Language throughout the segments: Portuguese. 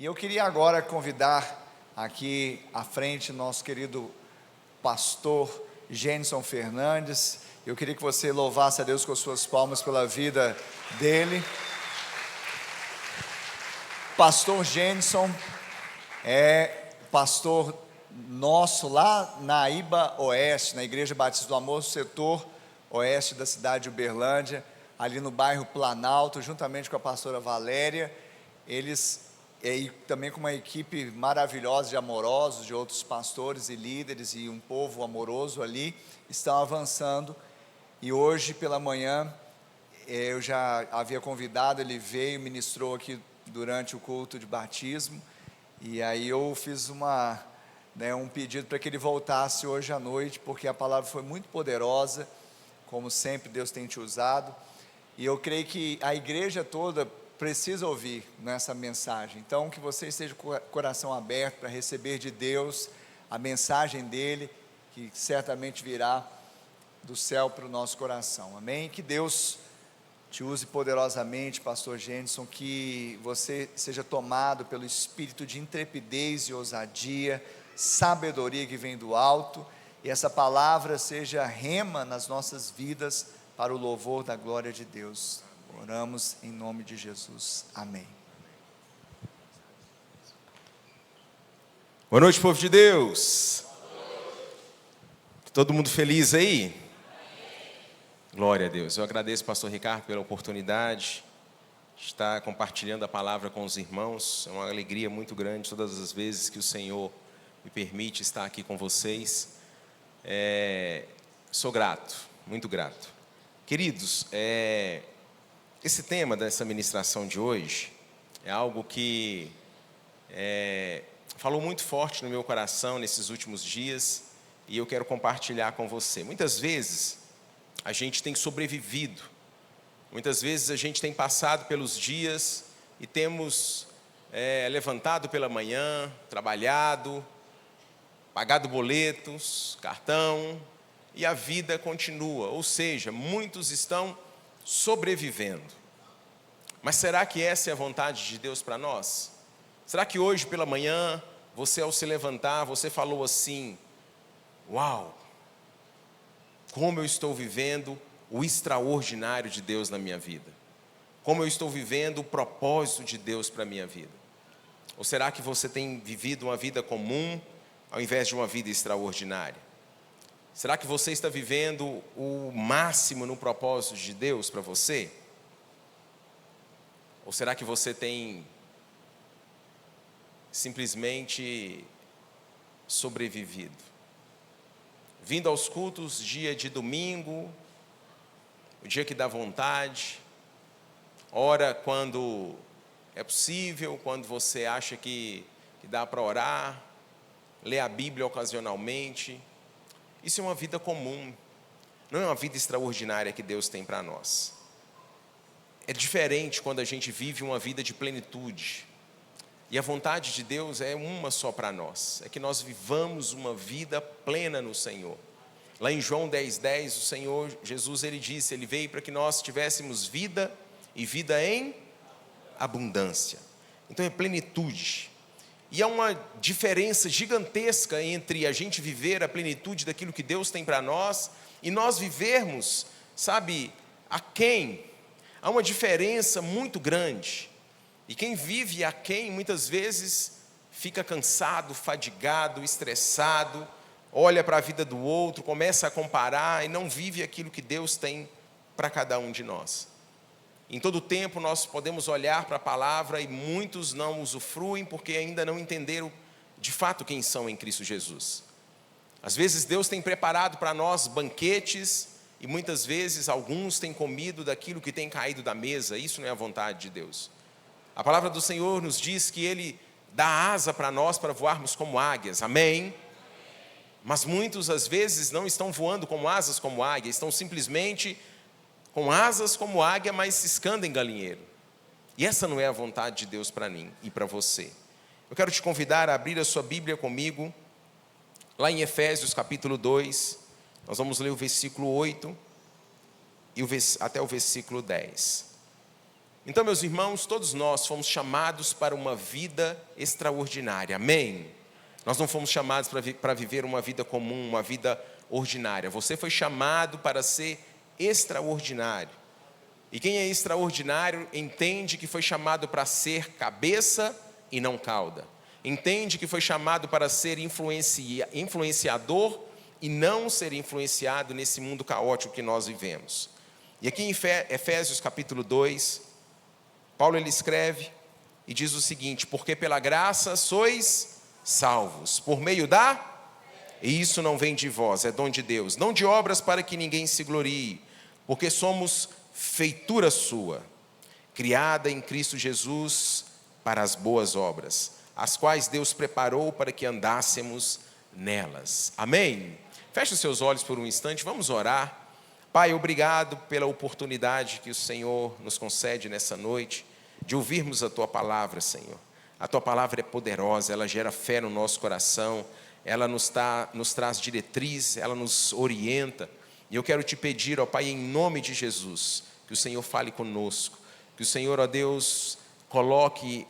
E eu queria agora convidar aqui à frente nosso querido pastor Gênison Fernandes. Eu queria que você louvasse a Deus com as suas palmas pela vida dele. Pastor Gênison é pastor nosso lá na Iba Oeste, na Igreja Batista do Amor, setor oeste da cidade de Uberlândia, ali no bairro Planalto, juntamente com a pastora Valéria. Eles, e também com uma equipe maravilhosa de amorosos, de outros pastores e líderes e um povo amoroso ali, estão avançando. E hoje pela manhã, eu já havia convidado, ele veio, ministrou aqui durante o culto de batismo, e aí eu fiz um pedido para que ele voltasse hoje à noite, porque a palavra foi muito poderosa, como sempre Deus tem te usado, e eu creio que a igreja toda precisa ouvir nessa mensagem. Então que você esteja com o coração aberto para receber de Deus a mensagem dele, que certamente virá do céu para o nosso coração, amém? Que Deus te use poderosamente, pastor Gênison, que você seja tomado pelo espírito de intrepidez e ousadia, sabedoria que vem do alto, e essa palavra seja rema nas nossas vidas para o louvor da glória de Deus. Oramos em nome de Jesus, amém. Boa noite, povo de Deus. Todo mundo feliz aí? Glória a Deus. Eu agradeço, pastor Ricardo, pela oportunidade de estar compartilhando a palavra com os irmãos. É uma alegria muito grande todas as vezes que o Senhor me permite estar aqui com vocês. Sou grato, muito grato. Queridos, esse tema dessa ministração de hoje é algo que falou muito forte no meu coração nesses últimos dias, e eu quero compartilhar com você. Muitas vezes a gente tem sobrevivido, muitas vezes a gente tem passado pelos dias e temos levantado pela manhã, trabalhado, pagado boletos, cartão, e a vida continua, ou seja, muitos estão sobrevivendo. Mas será que essa é a vontade de Deus para nós? Será que hoje pela manhã, você ao se levantar, você falou assim: uau, como eu estou vivendo o extraordinário de Deus na minha vida? Como eu estou vivendo o propósito de Deus para a minha vida? Ou será que você tem vivido uma vida comum ao invés de uma vida extraordinária? Será que você está vivendo o máximo no propósito de Deus para você? Ou será que você tem simplesmente sobrevivido? Vindo aos cultos dia de domingo, o dia que dá vontade, ora quando é possível, quando você acha que dá para orar, ler a Bíblia ocasionalmente. Isso é uma vida comum, não é uma vida extraordinária que Deus tem para nós. É diferente quando a gente vive uma vida de plenitude. E a vontade de Deus é uma só para nós, é que nós vivamos uma vida plena no Senhor. Lá em João 10:10, o Senhor Jesus, ele disse, ele veio para que nós tivéssemos vida e vida em abundância. Então é plenitude. E há uma diferença gigantesca entre a gente viver a plenitude daquilo que Deus tem para nós e nós vivermos, sabe, aquém. Há uma diferença muito grande. E quem vive aquém, muitas vezes, fica cansado, fadigado, estressado, olha para a vida do outro, começa a comparar e não vive aquilo que Deus tem para cada um de nós. Em todo tempo nós podemos olhar para a palavra e muitos não usufruem porque ainda não entenderam de fato quem são em Cristo Jesus. Às vezes Deus tem preparado para nós banquetes e muitas vezes alguns têm comido daquilo que tem caído da mesa. Isso não é a vontade de Deus. A palavra do Senhor nos diz que Ele dá asa para nós para voarmos como águias, amém? Mas muitos às vezes não estão voando como asas como águia, estão simplesmente com asas como águia, mas ciscando em galinheiro. E essa não é a vontade de Deus para mim e para você. Eu quero te convidar a abrir a sua Bíblia comigo, lá em Efésios capítulo 2, nós vamos ler o versículo 8 e até o versículo 10. Então, meus irmãos, todos nós fomos chamados para uma vida extraordinária, amém? Nós não fomos chamados para viver uma vida comum, uma vida ordinária. Você foi chamado para ser extraordinário. E quem é extraordinário entende que foi chamado para ser cabeça e não cauda. Entende que foi chamado para ser influenciador e não ser influenciado nesse mundo caótico que nós vivemos. E aqui em Efésios capítulo 2, Paulo ele escreve e diz o seguinte: porque pela graça sois salvos, por meio da... E isso não vem de vós, é dom de Deus, não de obras para que ninguém se glorie, porque somos feitura sua, criada em Cristo Jesus para as boas obras, as quais Deus preparou para que andássemos nelas. Amém? Feche os seus olhos por um instante, vamos orar. Pai, obrigado pela oportunidade que o Senhor nos concede nessa noite, de ouvirmos a Tua palavra, Senhor. A Tua palavra é poderosa, ela gera fé no nosso coração, ela nos traz diretriz, ela nos orienta. E eu quero te pedir, ó Pai, em nome de Jesus, que o Senhor fale conosco, que o Senhor, ó Deus, coloque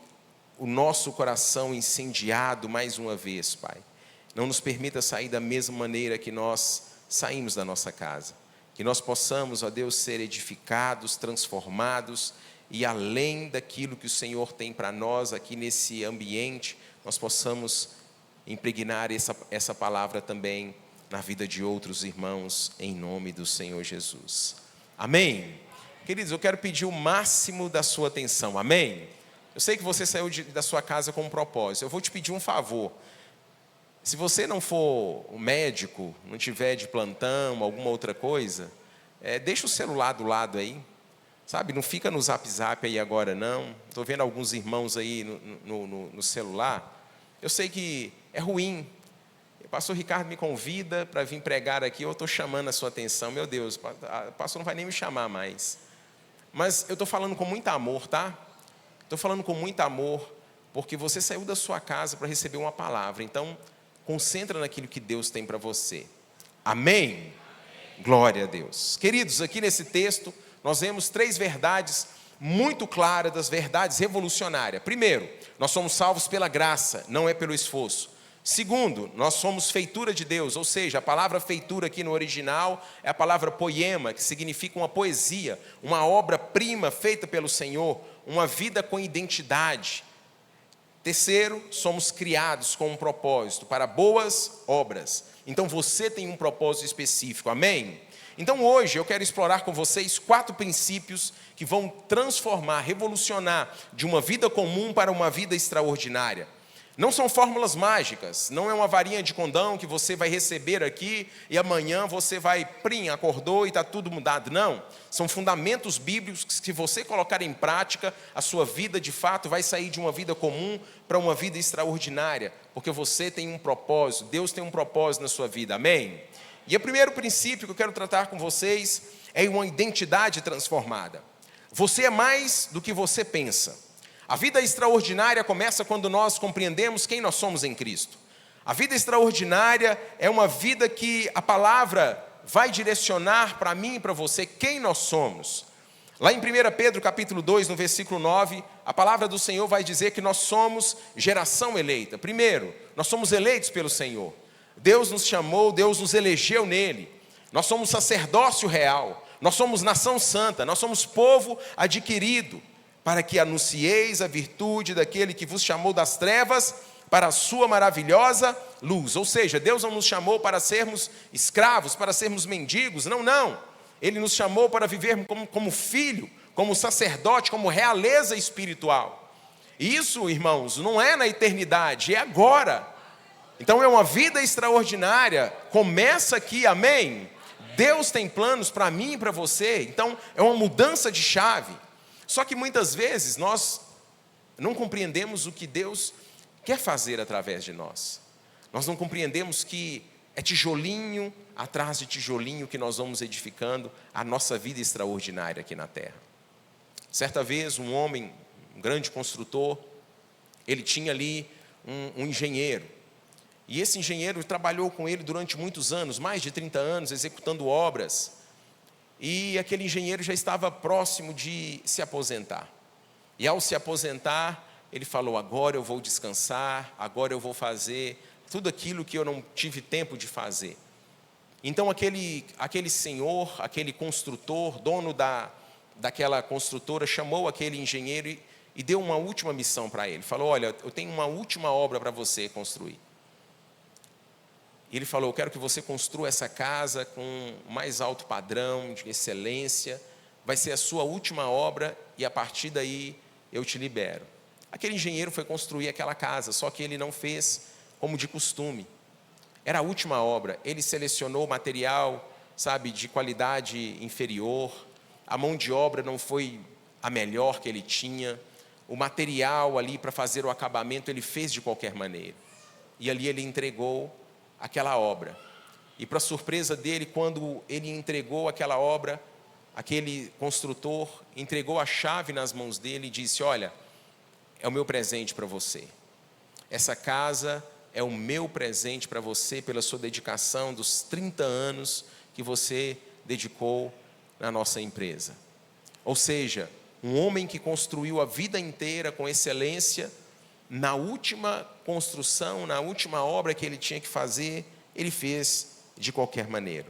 o nosso coração incendiado mais uma vez, Pai. Não nos permita sair da mesma maneira que nós saímos da nossa casa. Que nós possamos, ó Deus, ser edificados, transformados, e além daquilo que o Senhor tem para nós aqui nesse ambiente, nós possamos impregnar essa palavra também na vida de outros irmãos, em nome do Senhor Jesus. Amém? Queridos, eu quero pedir o máximo da sua atenção, amém? Eu sei que você saiu da sua casa com um propósito, eu vou te pedir um favor. Se você não for um médico, não tiver de plantão, alguma outra coisa, deixa o celular do lado aí, sabe? Não fica no zap aí agora não. Estou vendo alguns irmãos aí no celular. Eu sei que é ruim. O pastor Ricardo me convida para vir pregar aqui, eu estou chamando a sua atenção. Meu Deus, o pastor não vai nem me chamar mais. Mas eu estou falando com muito amor, tá? Estou falando com muito amor, porque você saiu da sua casa para receber uma palavra. Então, concentra naquilo que Deus tem para você. Amém? Glória a Deus. Queridos, aqui nesse texto, nós vemos 3 verdades muito claras, das verdades revolucionárias. Primeiro, nós somos salvos pela graça, não é pelo esforço. Segundo, nós somos feitura de Deus, ou seja, a palavra feitura aqui no original é a palavra poema, que significa uma poesia, uma obra-prima feita pelo Senhor, uma vida com identidade. Terceiro, somos criados com um propósito, para boas obras. Então você tem um propósito específico, amém? Então hoje eu quero explorar com vocês 4 princípios que vão transformar, revolucionar de uma vida comum para uma vida extraordinária. Não são fórmulas mágicas, não é uma varinha de condão que você vai receber aqui e amanhã você vai, acordou e está tudo mudado. Não, são fundamentos bíblicos que se você colocar em prática, a sua vida de fato vai sair de uma vida comum para uma vida extraordinária, porque você tem um propósito, Deus tem um propósito na sua vida, amém? E o primeiro princípio que eu quero tratar com vocês é uma identidade transformada. Você é mais do que você pensa. A vida extraordinária começa quando nós compreendemos quem nós somos em Cristo. A vida extraordinária é uma vida que a palavra vai direcionar para mim e para você quem nós somos. Lá em 1 Pedro capítulo 2, no versículo 9, a palavra do Senhor vai dizer que nós somos geração eleita. Primeiro, nós somos eleitos pelo Senhor. Deus nos chamou, Deus nos elegeu nele. Nós somos sacerdócio real, nós somos nação santa, nós somos povo adquirido, para que anuncieis a virtude daquele que vos chamou das trevas para a sua maravilhosa luz. Ou seja, Deus não nos chamou para sermos escravos, para sermos mendigos, não. Ele nos chamou para viver como filho, como sacerdote, como realeza espiritual. E isso, irmãos, não é na eternidade, é agora. Então é uma vida extraordinária, começa aqui, amém? Deus tem planos para mim e para você, então é uma mudança de chave. Só que muitas vezes nós não compreendemos o que Deus quer fazer através de nós. Nós não compreendemos que é tijolinho atrás de tijolinho que nós vamos edificando a nossa vida extraordinária aqui na terra. Certa vez um homem, um grande construtor, ele tinha ali um engenheiro. E esse engenheiro trabalhou com ele durante muitos anos, mais de 30 anos, executando obras. E aquele engenheiro já estava próximo de se aposentar. E ao se aposentar, ele falou: agora eu vou descansar, agora eu vou fazer tudo aquilo que eu não tive tempo de fazer. Então aquele senhor, aquele construtor, dono daquela construtora, chamou aquele engenheiro e deu uma última missão para ele. Falou: olha, eu tenho uma última obra para você construir. E ele falou: eu quero que você construa essa casa com o mais alto padrão de excelência, vai ser a sua última obra e a partir daí eu te libero. Aquele engenheiro foi construir aquela casa, só que ele não fez como de costume. Era a última obra, ele selecionou material, de qualidade inferior, a mão de obra não foi a melhor que ele tinha, o material ali para fazer o acabamento ele fez de qualquer maneira. E ali ele entregou aquela obra. E para surpresa dele, quando ele entregou aquela obra, aquele construtor entregou a chave nas mãos dele e disse: olha, é o meu presente para você. Essa casa é o meu presente para você pela sua dedicação dos 30 anos que você dedicou na nossa empresa. Ou seja, um homem que construiu a vida inteira com excelência, na última construção, na última obra que ele tinha que fazer, ele fez de qualquer maneira.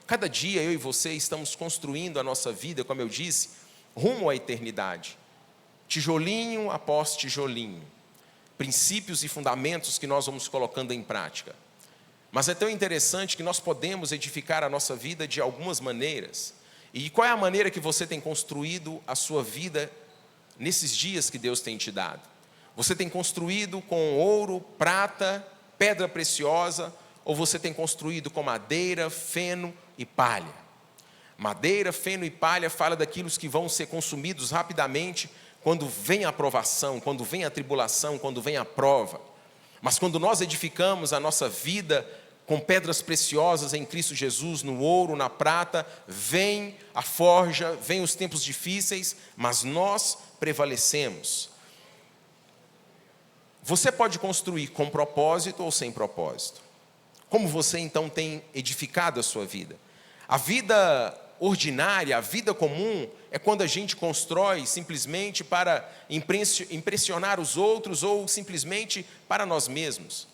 Cada dia eu e você estamos construindo a nossa vida, como eu disse, rumo à eternidade. Tijolinho após tijolinho. Princípios e fundamentos que nós vamos colocando em prática. Mas é tão interessante que nós podemos edificar a nossa vida de algumas maneiras. E qual é a maneira que você tem construído a sua vida nesses dias que Deus tem te dado? Você tem construído com ouro, prata, pedra preciosa, ou você tem construído com madeira, feno e palha? Madeira, feno e palha fala daquilo que vão ser consumidos rapidamente quando vem a provação, quando vem a tribulação, quando vem a prova. Mas quando nós edificamos a nossa vida com pedras preciosas em Cristo Jesus, no ouro, na prata, vem a forja, vem os tempos difíceis, mas nós prevalecemos. Você pode construir com propósito ou sem propósito. Como você então tem edificado a sua vida? A vida ordinária, a vida comum, é quando a gente constrói simplesmente para impressionar os outros ou simplesmente para nós mesmos.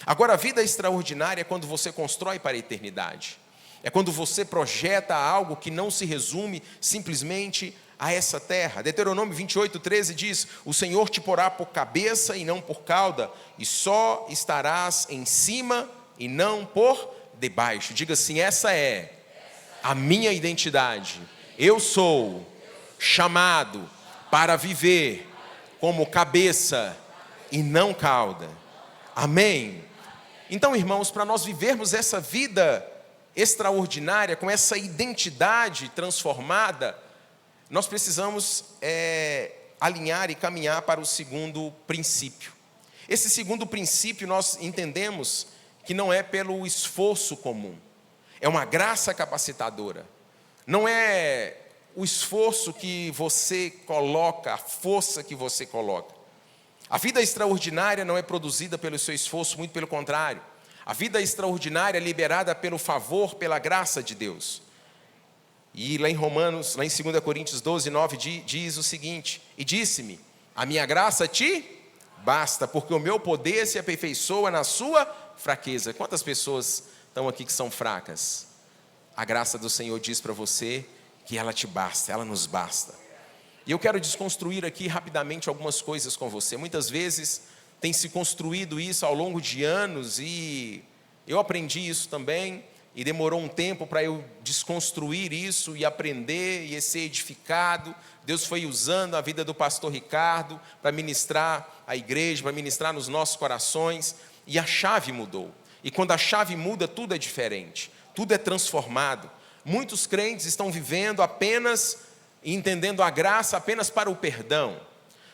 Agora, a vida extraordinária é quando você constrói para a eternidade. É quando você projeta algo que não se resume simplesmente a essa terra. Deuteronômio 28:13 diz: o Senhor te porá por cabeça e não por cauda, e só estarás em cima e não por debaixo. Diga assim: essa é a minha identidade. Eu sou chamado para viver como cabeça e não cauda. Amém? Então, irmãos, para nós vivermos essa vida extraordinária, com essa identidade transformada, nós precisamos alinhar e caminhar para o segundo princípio. Esse segundo princípio nós entendemos que não é pelo esforço comum. É uma graça capacitadora. Não é o esforço que você coloca, a força que você coloca. A vida extraordinária não é produzida pelo seu esforço, muito pelo contrário. A vida extraordinária é liberada pelo favor, pela graça de Deus. E lá em Romanos, lá em 2 Coríntios 12:9 diz o seguinte: e disse-me, a minha graça te basta, porque o meu poder se aperfeiçoa na sua fraqueza. Quantas pessoas estão aqui que são fracas? A graça do Senhor diz para você que ela te basta, ela nos basta. E eu quero desconstruir aqui rapidamente algumas coisas com você. Muitas vezes tem se construído isso ao longo de anos e eu aprendi isso também e demorou um tempo para eu desconstruir isso e aprender e ser edificado. Deus foi usando a vida do pastor Ricardo para ministrar a igreja, para ministrar nos nossos corações, e a chave mudou. E quando a chave muda, tudo é diferente, tudo é transformado. Muitos crentes estão vivendo apenas e entendendo a graça apenas para o perdão.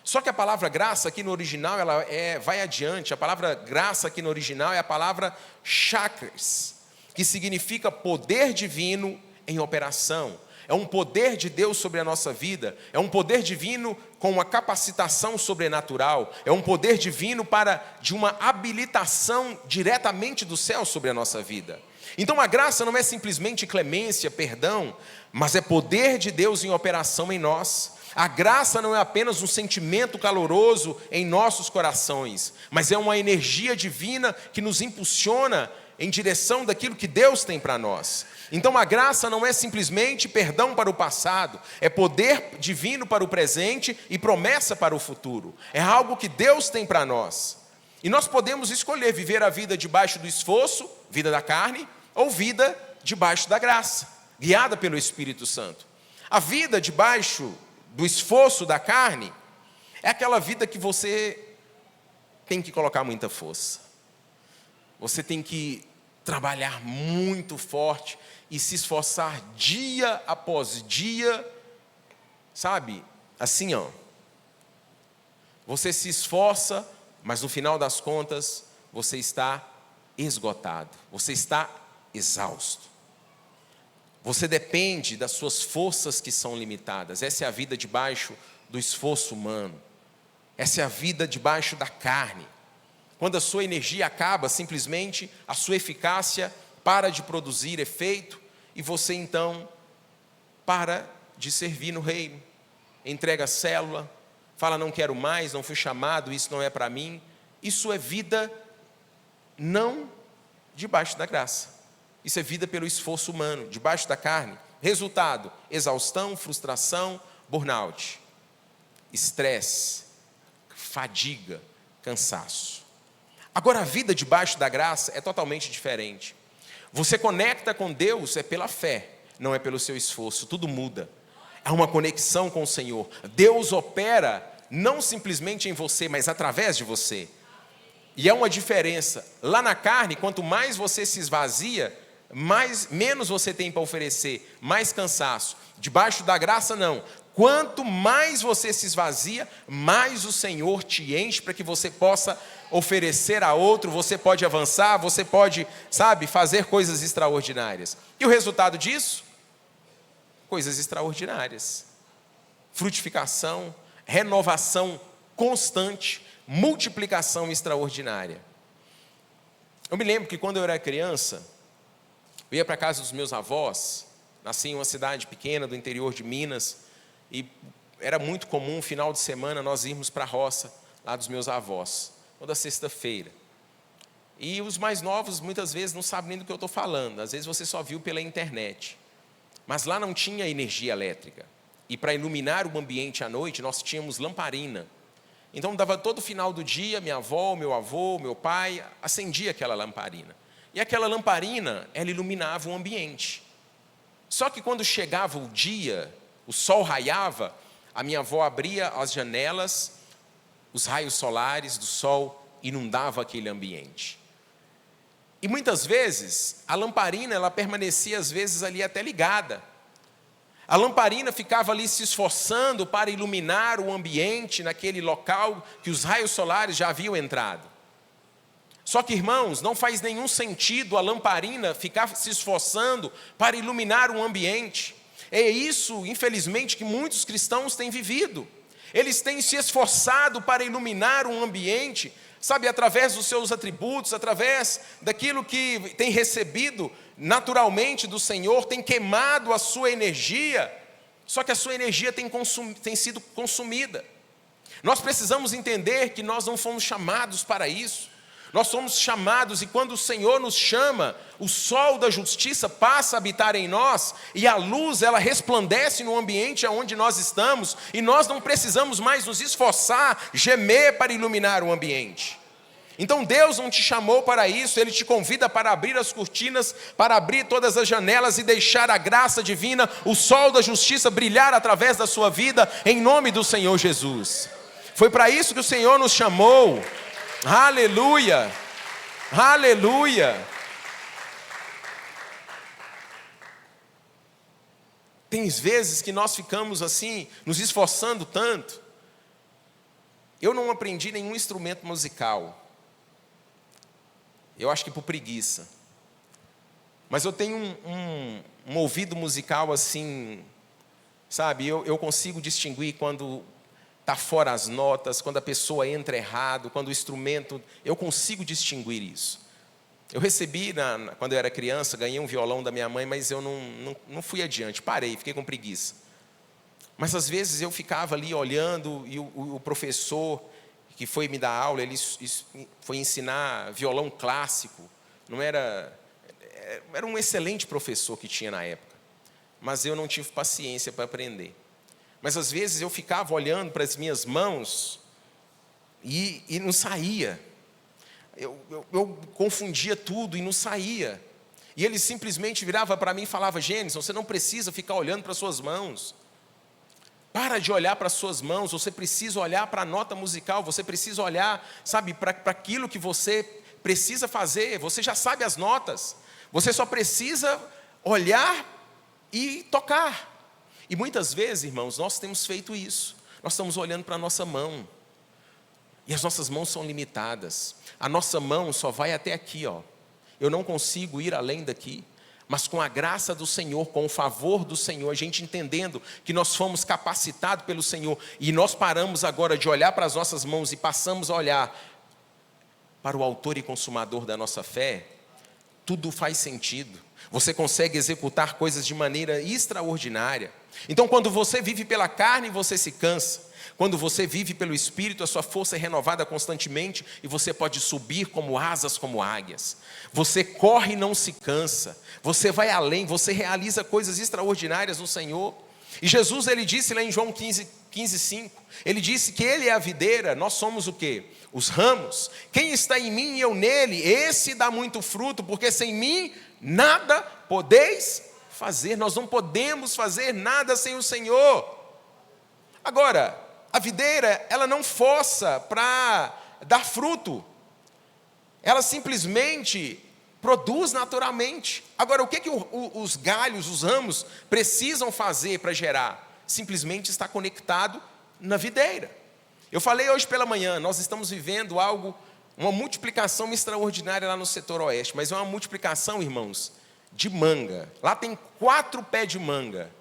Só que a palavra graça aqui no original, ela vai adiante. A palavra graça aqui no original é a palavra chakras, que significa poder divino em operação. É um poder de Deus sobre a nossa vida. É um poder divino com uma capacitação sobrenatural. É um poder divino de uma habilitação diretamente do céu sobre a nossa vida. Então a graça não é simplesmente clemência, perdão, mas é poder de Deus em operação em nós. A graça não é apenas um sentimento caloroso em nossos corações, mas é uma energia divina que nos impulsiona em direção daquilo que Deus tem para nós. Então a graça não é simplesmente perdão para o passado, é poder divino para o presente e promessa para o futuro. É algo que Deus tem para nós. E nós podemos escolher viver a vida debaixo do esforço, vida da carne, ou vida debaixo da graça, guiada pelo Espírito Santo. A vida debaixo do esforço da carne é aquela vida que você tem que colocar muita força. Você tem que trabalhar muito forte e se esforçar dia após dia, sabe? Assim, ó. Você se esforça, mas no final das contas, você está esgotado, você está exausto. Você depende das suas forças que são limitadas. Essa é a vida debaixo do esforço humano. Essa é a vida debaixo da carne. Quando a sua energia acaba, simplesmente a sua eficácia para de produzir efeito e você então para de servir no reino. Entrega a célula, fala não quero mais, não fui chamado, isso não é para mim. Isso é vida não debaixo da graça. Isso é vida pelo esforço humano, debaixo da carne. Resultado, exaustão, frustração, burnout, estresse, fadiga, cansaço. Agora a vida debaixo da graça é totalmente diferente. Você conecta com Deus é pela fé, não é pelo seu esforço, tudo muda. É uma conexão com o Senhor. Deus opera não simplesmente em você, mas através de você. E é uma diferença. Lá na carne, quanto mais você se esvazia, menos você tem para oferecer, mais cansaço. Debaixo da graça não. Quanto mais você se esvazia, mais o Senhor te enche para que você possa oferecer a outro, você pode avançar, você pode, sabe, fazer coisas extraordinárias. E o resultado disso? Coisas extraordinárias. Frutificação, renovação constante, multiplicação extraordinária. Eu me lembro que quando eu era criança, eu ia para a casa dos meus avós, nasci em uma cidade pequena do interior de Minas, e era muito comum, final de semana, nós irmos para a roça, lá dos meus avós, toda sexta-feira. E os mais novos, muitas vezes, não sabem nem do que eu estou falando, às vezes você só viu pela internet. Mas lá não tinha energia elétrica, e para iluminar o ambiente à noite, nós tínhamos lamparina. Então, dava todo final do dia, minha avó, meu avô, meu pai, acendia aquela lamparina. E aquela lamparina, ela iluminava o ambiente. Só que quando chegava o dia, o sol raiava, a minha avó abria as janelas, os raios solares do sol inundavam aquele ambiente. E muitas vezes, a lamparina, ela permanecia às vezes ali até ligada. A lamparina ficava ali se esforçando para iluminar o ambiente naquele local que os raios solares já haviam entrado. Só que, irmãos, não faz nenhum sentido a lamparina ficar se esforçando para iluminar um ambiente. É isso, infelizmente, que muitos cristãos têm vivido. Eles têm se esforçado para iluminar um ambiente, sabe, através dos seus atributos, através daquilo que tem recebido naturalmente do Senhor, tem queimado a sua energia, só que a sua energia tem sido consumida. Nós precisamos entender que nós não fomos chamados para isso. Nós somos chamados, e quando o Senhor nos chama, o sol da justiça passa a habitar em nós, e a luz, ela resplandece no ambiente onde nós estamos, e nós não precisamos mais nos esforçar, gemer para iluminar o ambiente. Então Deus não te chamou para isso, Ele te convida para abrir as cortinas, para abrir todas as janelas e deixar a graça divina, o sol da justiça brilhar através da sua vida, em nome do Senhor Jesus. Foi para isso que o Senhor nos chamou. Aleluia, aleluia. Tem vezes que nós ficamos assim, nos esforçando tanto. Eu não aprendi nenhum instrumento musical. Eu acho que por preguiça. Mas eu tenho um ouvido musical assim, sabe? Eu consigo distinguir quando está fora as notas, quando a pessoa entra errado, quando o instrumento... Eu consigo distinguir isso. Eu recebi, quando eu era criança, ganhei um violão da minha mãe, mas eu não fui adiante, parei, fiquei com preguiça. Mas às vezes eu ficava ali olhando e o professor que foi me dar aula, ele foi ensinar violão clássico. Não era um excelente professor que tinha na época, mas eu não tive paciência para aprender. Mas às vezes eu ficava olhando para as minhas mãos e não saía. Eu confundia tudo e não saía. E ele simplesmente virava para mim e falava: Gênison, você não precisa ficar olhando para as suas mãos. Para de olhar para as suas mãos, você precisa olhar para a nota musical, você precisa olhar, sabe, para aquilo que você precisa fazer. Você já sabe as notas, você só precisa olhar e tocar. E muitas vezes, irmãos, nós temos feito isso. Nós estamos olhando para a nossa mão, e as nossas mãos são limitadas. A nossa mão só vai até aqui, ó. Eu não consigo ir além daqui. Mas com a graça do Senhor, com o favor do Senhor, a gente entendendo que nós fomos capacitados pelo Senhor, e nós paramos agora de olhar para as nossas mãos e passamos a olhar para o autor e consumador da nossa fé, tudo faz sentido. Você consegue executar coisas de maneira extraordinária. Então, quando você vive pela carne, você se cansa. Quando você vive pelo Espírito, a sua força é renovada constantemente e você pode subir como asas, como águias. Você corre e não se cansa. Você vai além, você realiza coisas extraordinárias no Senhor. E Jesus, ele disse lá em João 15:5, ele disse que ele é a videira, nós somos o quê? Os ramos. Quem está em mim e eu nele, esse dá muito fruto, porque sem mim nada podeis fazer. Nós não podemos fazer nada sem o Senhor. Agora, a videira, ela não força para dar fruto. Ela simplesmente produz naturalmente. Agora, o que os galhos, os ramos, precisam fazer para gerar? Simplesmente estar conectado na videira. Eu falei hoje pela manhã, nós estamos vivendo uma multiplicação extraordinária lá no setor oeste, mas é uma multiplicação, irmãos, de manga. Lá tem 4 pés de manga.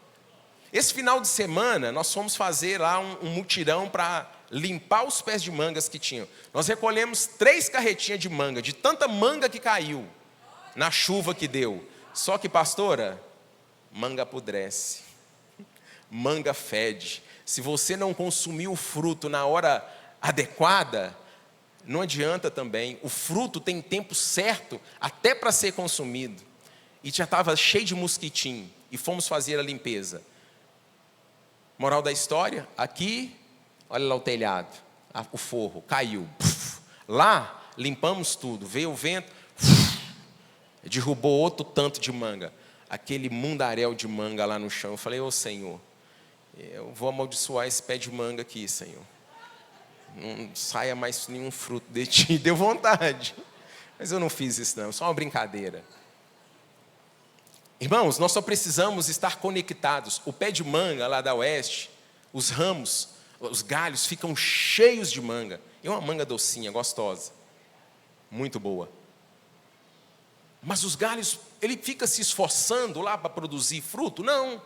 Esse final de semana, nós fomos fazer lá um mutirão para limpar os pés de mangas que tinham. Nós recolhemos 3 carretinhas de manga, de tanta manga que caiu na chuva que deu. Só que, pastora, manga apodrece, manga fede. Se você não consumir o fruto na hora adequada, não adianta também. O fruto tem tempo certo até para ser consumido. E já estava cheio de mosquitinho. E fomos fazer a limpeza. Moral da história, aqui, olha lá o telhado, o forro, caiu. Lá, limpamos tudo, veio o vento, derrubou outro tanto de manga. Aquele mundaréu de manga lá no chão. Eu falei: ô Senhor, eu vou amaldiçoar esse pé de manga aqui, Senhor. Não saia mais nenhum fruto de ti. Deu vontade. Mas eu não fiz isso não, só uma brincadeira. Irmãos, nós só precisamos estar conectados. O pé de manga lá da oeste, os ramos, os galhos ficam cheios de manga. É uma manga docinha, gostosa, muito boa. Mas os galhos, ele fica se esforçando lá para produzir fruto? Não,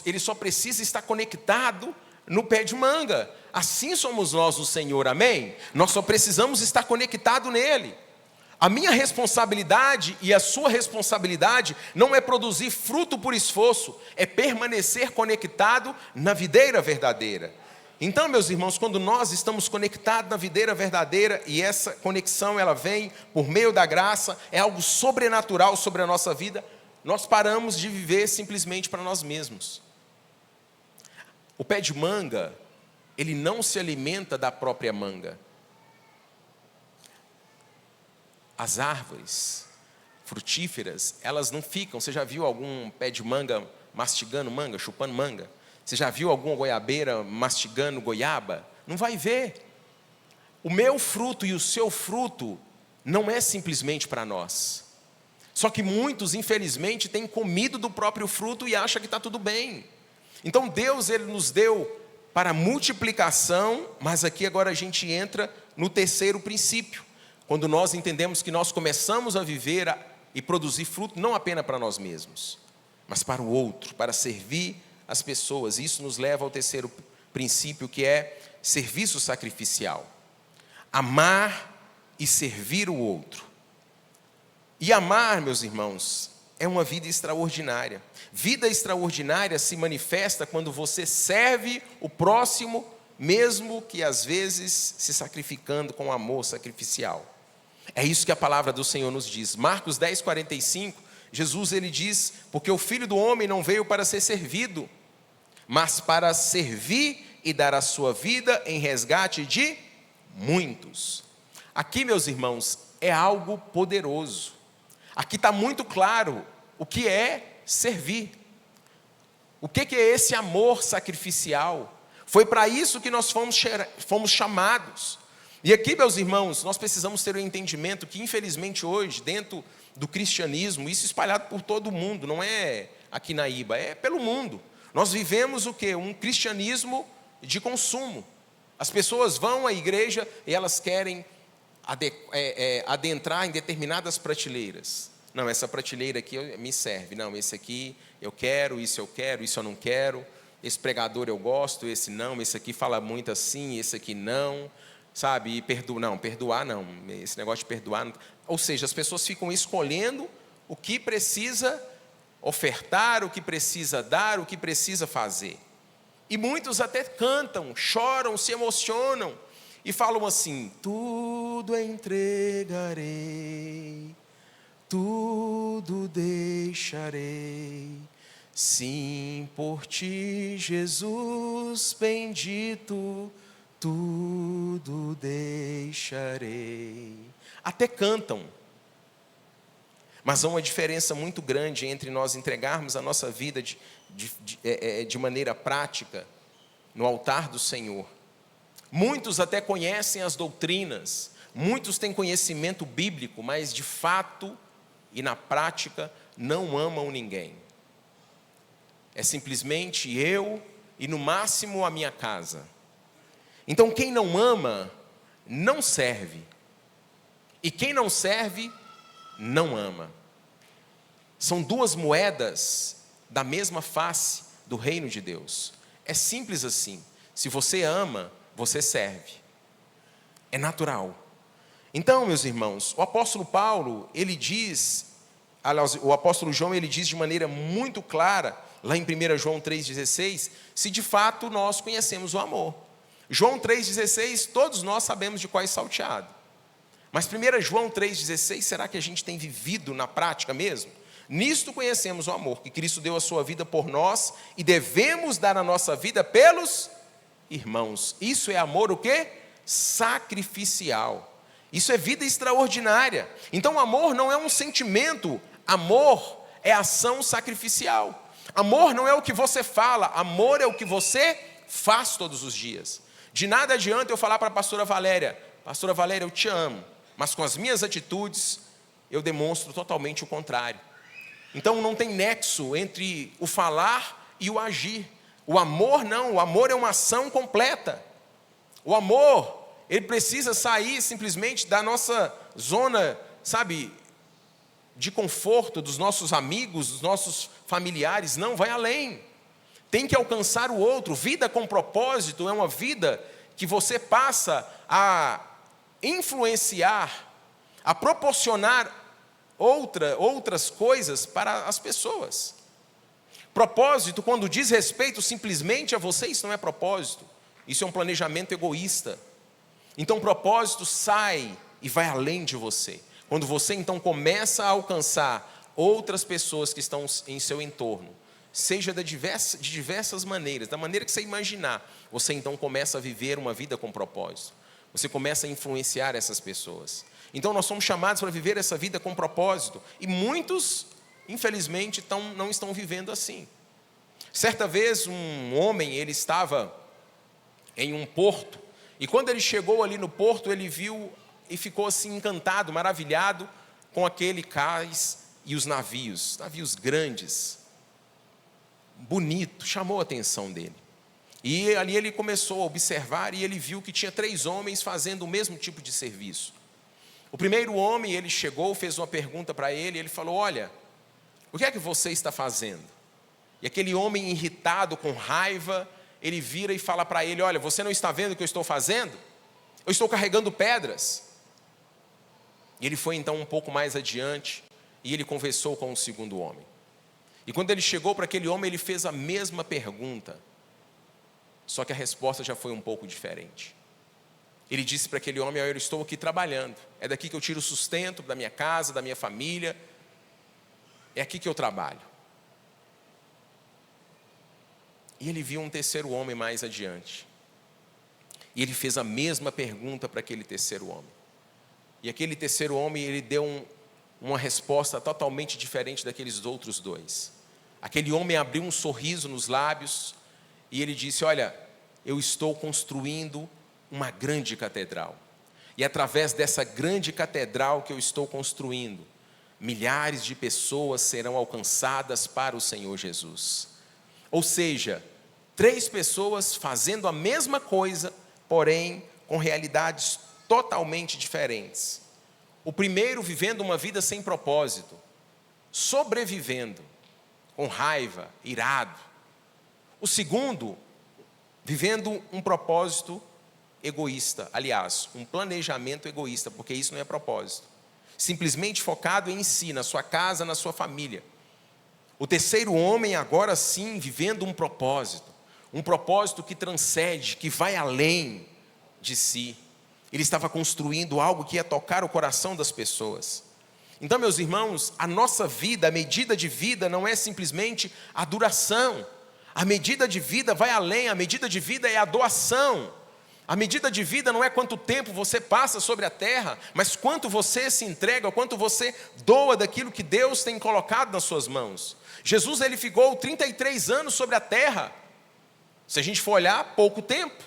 ele só precisa estar conectado no pé de manga. Assim somos nós no Senhor, amém? Nós só precisamos estar conectado nele. A minha responsabilidade e a sua responsabilidade não é produzir fruto por esforço, é permanecer conectado na videira verdadeira. Então, meus irmãos, quando nós estamos conectados na videira verdadeira, e essa conexão ela vem por meio da graça, é algo sobrenatural sobre a nossa vida, nós paramos de viver simplesmente para nós mesmos. O pé de manga, ele não se alimenta da própria manga. As árvores frutíferas, elas não ficam. Você já viu algum pé de manga mastigando manga, chupando manga? Você já viu alguma goiabeira mastigando goiaba? Não vai ver. O meu fruto e o seu fruto não é simplesmente para nós. Só que muitos, infelizmente, têm comido do próprio fruto e acham que está tudo bem. Então Deus, ele nos deu para multiplicação, mas aqui agora a gente entra no terceiro princípio. Quando nós entendemos que nós começamos a viver e produzir fruto, não apenas para nós mesmos, mas para o outro, para servir as pessoas. Isso nos leva ao terceiro princípio, que é serviço sacrificial. Amar e servir o outro. E amar, meus irmãos, é uma vida extraordinária. Vida extraordinária se manifesta quando você serve o próximo, mesmo que às vezes se sacrificando com amor sacrificial. É isso que a palavra do Senhor nos diz. Marcos 10, 45, Jesus ele diz: porque o Filho do Homem não veio para ser servido, mas para servir e dar a sua vida em resgate de muitos. Aqui, meus irmãos, é algo poderoso. Aqui está muito claro o que é servir. O que é esse amor sacrificial? Foi para isso que nós fomos chamados. E aqui, meus irmãos, nós precisamos ter um entendimento que, infelizmente, hoje, dentro do cristianismo, isso é espalhado por todo o mundo, não é aqui na IBA, é pelo mundo. Nós vivemos o quê? Um cristianismo de consumo. As pessoas vão à igreja e elas querem adentrar em determinadas prateleiras. Não, essa prateleira aqui me serve. Não, esse aqui eu quero, isso eu não quero. Esse pregador eu gosto, esse não. Esse aqui fala muito assim, esse aqui não. Sabe, e perdoar não, esse negócio de perdoar não. Ou seja, as pessoas ficam escolhendo o que precisa ofertar, o que precisa dar, o que precisa fazer. E muitos até cantam, choram, se emocionam e falam assim: tudo entregarei, tudo deixarei, sim, por ti, Jesus bendito, tudo deixarei. Até cantam. Mas há uma diferença muito grande entre nós entregarmos a nossa vida de maneira prática no altar do Senhor. Muitos até conhecem as doutrinas, muitos têm conhecimento bíblico, mas de fato e na prática não amam ninguém. É simplesmente eu e no máximo a minha casa. Então quem não ama, não serve. E quem não serve, não ama. São duas moedas da mesma face do reino de Deus. É simples assim. Se você ama, você serve. É natural. Então, meus irmãos, o apóstolo Paulo, o apóstolo João, ele diz de maneira muito clara, lá em 1 João 3,16, se de fato nós conhecemos o amor. João 3,16, todos nós sabemos de qual é salteado. Mas 1 João 3,16, será que a gente tem vivido na prática mesmo? Nisto conhecemos o amor, que Cristo deu a sua vida por nós e devemos dar a nossa vida pelos irmãos. Isso é amor o quê? Sacrificial. Isso é vida extraordinária. Então amor não é um sentimento, amor é ação sacrificial. Amor não é o que você fala, amor é o que você faz todos os dias. De nada adianta eu falar para a pastora Valéria, eu te amo, mas com as minhas atitudes eu demonstro totalmente o contrário. Então não tem nexo entre o falar e o agir. O amor não, o amor é uma ação completa. O amor, ele precisa sair simplesmente da nossa zona, sabe, de conforto, dos nossos amigos, dos nossos familiares. Não, vai além. Tem que alcançar o outro. Vida com propósito é uma vida que você passa a influenciar, a proporcionar outras coisas para as pessoas. Propósito, quando diz respeito simplesmente a você, isso não é propósito. Isso é um planejamento egoísta. Então propósito sai e vai além de você. Quando você então começa a alcançar outras pessoas que estão em seu entorno, seja de diversas maneiras, da maneira que você imaginar, você então começa a viver uma vida com propósito. Você começa a influenciar essas pessoas. Então nós somos chamados para viver essa vida com propósito. E muitos, infelizmente, não estão vivendo assim. Certa vez um homem, ele estava em um porto. E quando ele chegou ali no porto, ele viu e ficou assim encantado, maravilhado com aquele cais e os navios grandes. Bonito, chamou a atenção dele. E ali ele começou a observar e ele viu que tinha 3 homens fazendo o mesmo tipo de serviço. O primeiro homem, ele chegou, fez uma pergunta para ele, e ele falou: olha, o que é que você está fazendo? E aquele homem irritado, com raiva, ele vira e fala para ele: olha, você não está vendo o que eu estou fazendo? Eu estou carregando pedras. E ele foi então um pouco mais adiante, e ele conversou com o segundo homem. E quando ele chegou para aquele homem, ele fez a mesma pergunta, só que a resposta já foi um pouco diferente. Ele disse para aquele homem: eu estou aqui trabalhando, é daqui que eu tiro o sustento da minha casa, da minha família, é aqui que eu trabalho. E ele viu um terceiro homem mais adiante, e ele fez a mesma pergunta para aquele terceiro homem. E aquele terceiro homem, ele deu uma resposta totalmente diferente daqueles outros dois. Aquele homem abriu um sorriso nos lábios e ele disse: olha, eu estou construindo uma grande catedral. E através dessa grande catedral que eu estou construindo, milhares de pessoas serão alcançadas para o Senhor Jesus. Ou seja, 3 pessoas fazendo a mesma coisa, porém com realidades totalmente diferentes. O primeiro vivendo uma vida sem propósito, sobrevivendo, com raiva, irado. O segundo vivendo um propósito egoísta, aliás, um planejamento egoísta, porque isso não é propósito. Simplesmente focado em si, na sua casa, na sua família. O terceiro homem agora sim vivendo um propósito que transcende, que vai além de si. Ele estava construindo algo que ia tocar o coração das pessoas. Então, meus irmãos, a nossa vida, a medida de vida não é simplesmente a duração. A medida de vida vai além, a medida de vida é a doação. A medida de vida não é quanto tempo você passa sobre a terra, mas quanto você se entrega, quanto você doa daquilo que Deus tem colocado nas suas mãos. Jesus, ele ficou 33 anos sobre a terra. Se a gente for olhar, pouco tempo.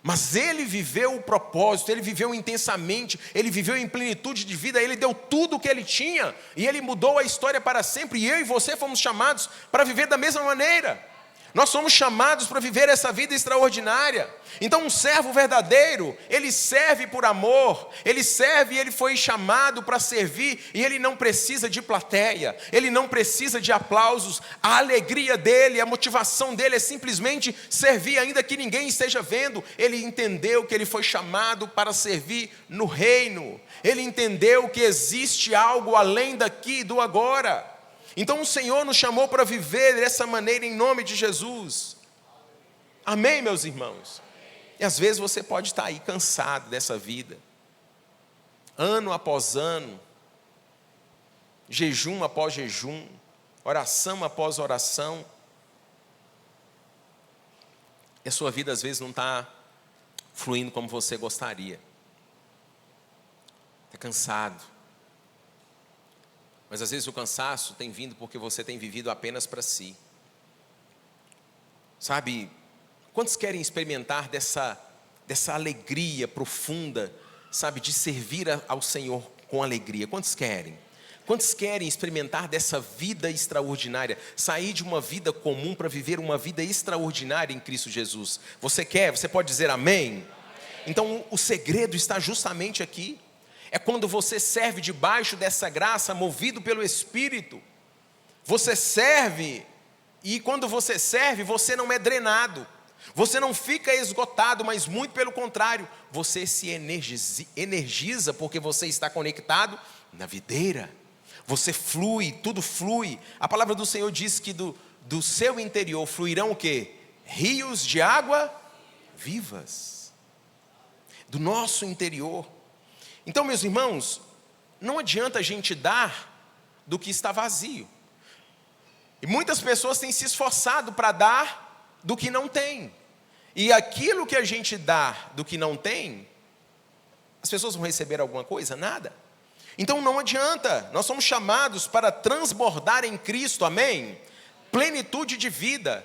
Mas ele viveu o propósito, ele viveu intensamente, ele viveu em plenitude de vida, ele deu tudo o que ele tinha, e ele mudou a história para sempre, e eu e você fomos chamados para viver da mesma maneira. Nós somos chamados para viver essa vida extraordinária. Então um servo verdadeiro, ele serve por amor, ele serve e ele foi chamado para servir, e ele não precisa de plateia, ele não precisa de aplausos. A alegria dele, a motivação dele é simplesmente servir, ainda que ninguém esteja vendo. Ele entendeu que ele foi chamado para servir no reino, ele entendeu que existe algo além daqui do agora. Então o Senhor nos chamou para viver dessa maneira em nome de Jesus. Amém, meus irmãos? E às vezes você pode estar aí cansado dessa vida, ano após ano, jejum após jejum, oração após oração, e a sua vida às vezes não está fluindo como você gostaria, está cansado. Mas às vezes o cansaço tem vindo porque você tem vivido apenas para si. Sabe, quantos querem experimentar dessa alegria profunda, sabe, de servir ao Senhor com alegria? Quantos querem? Quantos querem experimentar dessa vida extraordinária? Sair de uma vida comum para viver uma vida extraordinária em Cristo Jesus. Você quer? Você pode dizer amém? Então o segredo está justamente aqui. É quando você serve debaixo dessa graça, movido pelo Espírito. Você serve, e quando você serve, você não é drenado. Você não fica esgotado, mas muito pelo contrário. Você se energiza porque você está conectado na videira. Você flui, tudo flui. A palavra do Senhor diz que do seu interior fluirão o quê? Rios de água vivas. Do nosso interior. Então, meus irmãos, não adianta a gente dar do que está vazio. E muitas pessoas têm se esforçado para dar do que não tem. E aquilo que a gente dá do que não tem, as pessoas vão receber alguma coisa? Nada. Então não adianta, nós somos chamados para transbordar em Cristo, amém? Plenitude de vida.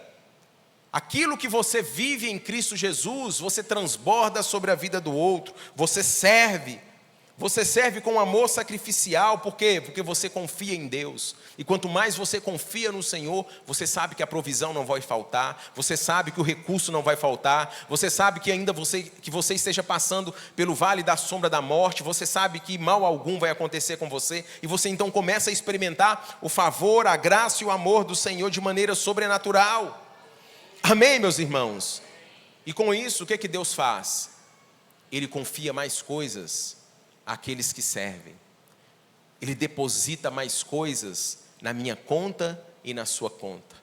Aquilo que você vive em Cristo Jesus, você transborda sobre a vida do outro, você serve com amor sacrificial. Por quê? Porque você confia em Deus. E quanto mais você confia no Senhor, você sabe que a provisão não vai faltar, você sabe que o recurso não vai faltar, você sabe que ainda que você esteja passando pelo vale da sombra da morte, você sabe que mal algum vai acontecer com você, e você então começa a experimentar o favor, a graça e o amor do Senhor de maneira sobrenatural. Amém, meus irmãos? E com isso, o que Deus faz? Ele confia mais coisas àqueles que servem. Ele deposita mais coisas na minha conta e na sua conta.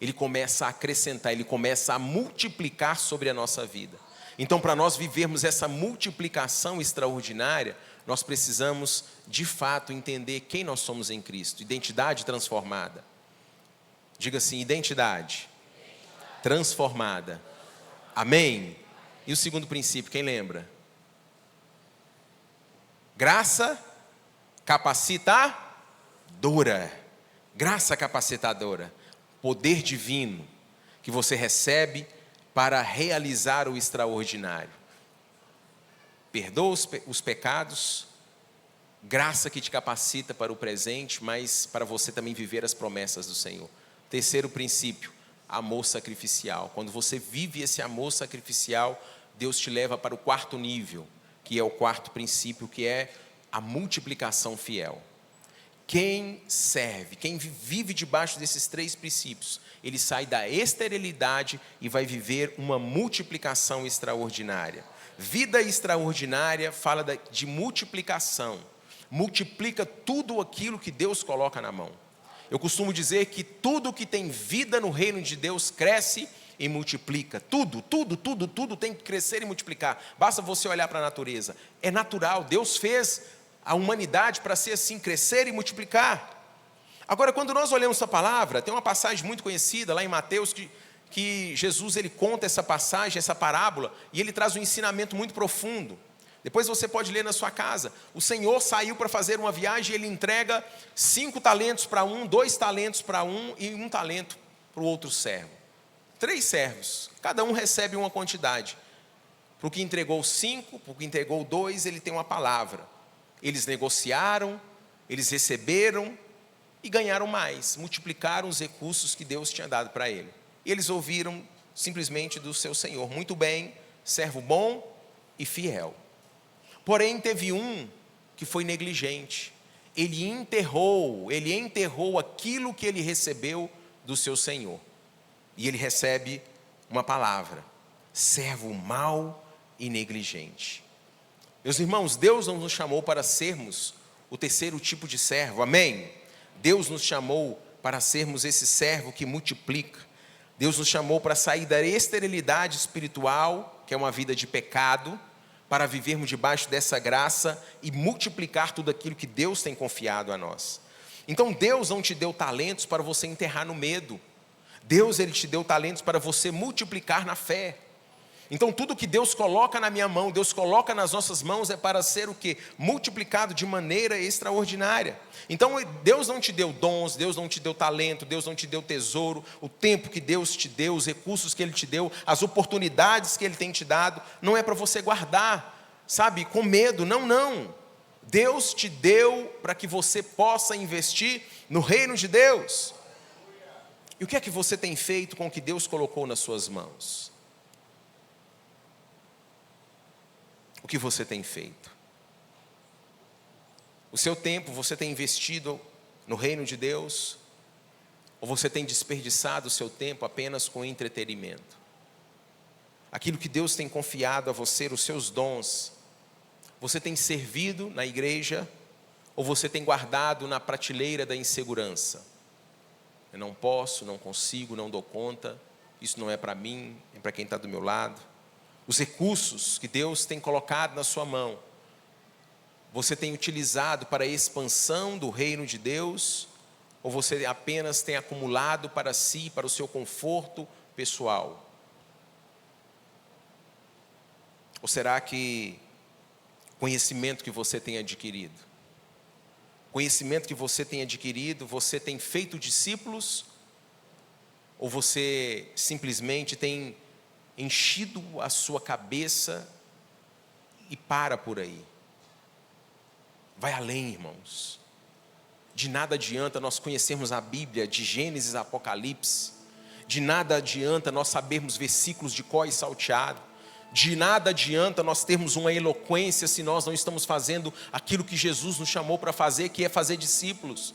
Ele começa a acrescentar, ele começa a multiplicar sobre a nossa vida. Então, para nós vivermos essa multiplicação extraordinária, nós precisamos, de fato, entender quem nós somos em Cristo. Identidade transformada. Diga assim, identidade transformada. Amém? E o segundo princípio, quem lembra? Graça capacitadora. Graça capacitadora. Poder divino que você recebe para realizar o extraordinário. Perdoa os pecados, graça que te capacita para o presente, mas para você também viver as promessas do Senhor. Terceiro princípio, amor sacrificial. Quando você vive esse amor sacrificial, Deus te leva para o quarto nível, que é o quarto princípio, que é a multiplicação fiel. Quem serve, quem vive debaixo desses três princípios, ele sai da esterilidade e vai viver uma multiplicação extraordinária. Vida extraordinária fala de multiplicação. Multiplica tudo aquilo que Deus coloca na mão. Eu costumo dizer que tudo que tem vida no reino de Deus cresce e multiplica. Tudo tem que crescer e multiplicar. Basta você olhar para a natureza. É natural, Deus fez a humanidade para ser assim, crescer e multiplicar. Agora, quando nós olhamos essa palavra, tem uma passagem muito conhecida lá em Mateus, que Jesus ele conta essa passagem, essa parábola, e ele traz um ensinamento muito profundo. Depois você pode ler na sua casa. O Senhor saiu para fazer uma viagem e ele entrega 5 talentos para um, 2 talentos para um e 1 talento para o outro servo. 3 servos, cada um recebe uma quantidade. Para o que entregou 5, para o que entregou 2, ele tem uma palavra. Eles negociaram, eles receberam e ganharam mais, multiplicaram os recursos que Deus tinha dado para ele. E eles ouviram simplesmente do seu Senhor: muito bem, servo bom e fiel. Porém, teve um que foi negligente. Ele enterrou aquilo que ele recebeu do seu Senhor. E ele recebe uma palavra: servo mau e negligente. Meus irmãos, Deus não nos chamou para sermos o terceiro tipo de servo, amém? Deus nos chamou para sermos esse servo que multiplica. Deus nos chamou para sair da esterilidade espiritual, que é uma vida de pecado, para vivermos debaixo dessa graça e multiplicar tudo aquilo que Deus tem confiado a nós. Então Deus não te deu talentos para você enterrar no medo. Deus ele te deu talentos para você multiplicar na fé. Então tudo que Deus coloca na minha mão, Deus coloca nas nossas mãos é para ser o quê? Multiplicado de maneira extraordinária. Então Deus não te deu dons, Deus não te deu talento, Deus não te deu tesouro, o tempo que Deus te deu, os recursos que Ele te deu, as oportunidades que Ele tem te dado, não é para você guardar, sabe, com medo, não. Deus te deu para que você possa investir no reino de Deus. E o que é que você tem feito com o que Deus colocou nas suas mãos? O que você tem feito? O seu tempo você tem investido no reino de Deus? Ou você tem desperdiçado o seu tempo apenas com entretenimento? Aquilo que Deus tem confiado a você, os seus dons, você tem servido na igreja? Ou você tem guardado na prateleira da insegurança? Eu não posso, não consigo, não dou conta, isso não é para mim, é para quem está do meu lado. Os recursos que Deus tem colocado na sua mão, você tem utilizado para a expansão do reino de Deus? Ou você apenas tem acumulado para si, para o seu conforto pessoal? Ou será que conhecimento que você tem adquirido, você tem feito discípulos? Ou você simplesmente tem enchido a sua cabeça e para por aí? Vai além, irmãos. De nada adianta nós conhecermos a Bíblia de Gênesis a Apocalipse. De nada adianta nós sabermos versículos de cor e salteado. De nada adianta nós termos uma eloquência se nós não estamos fazendo aquilo que Jesus nos chamou para fazer, que é fazer discípulos.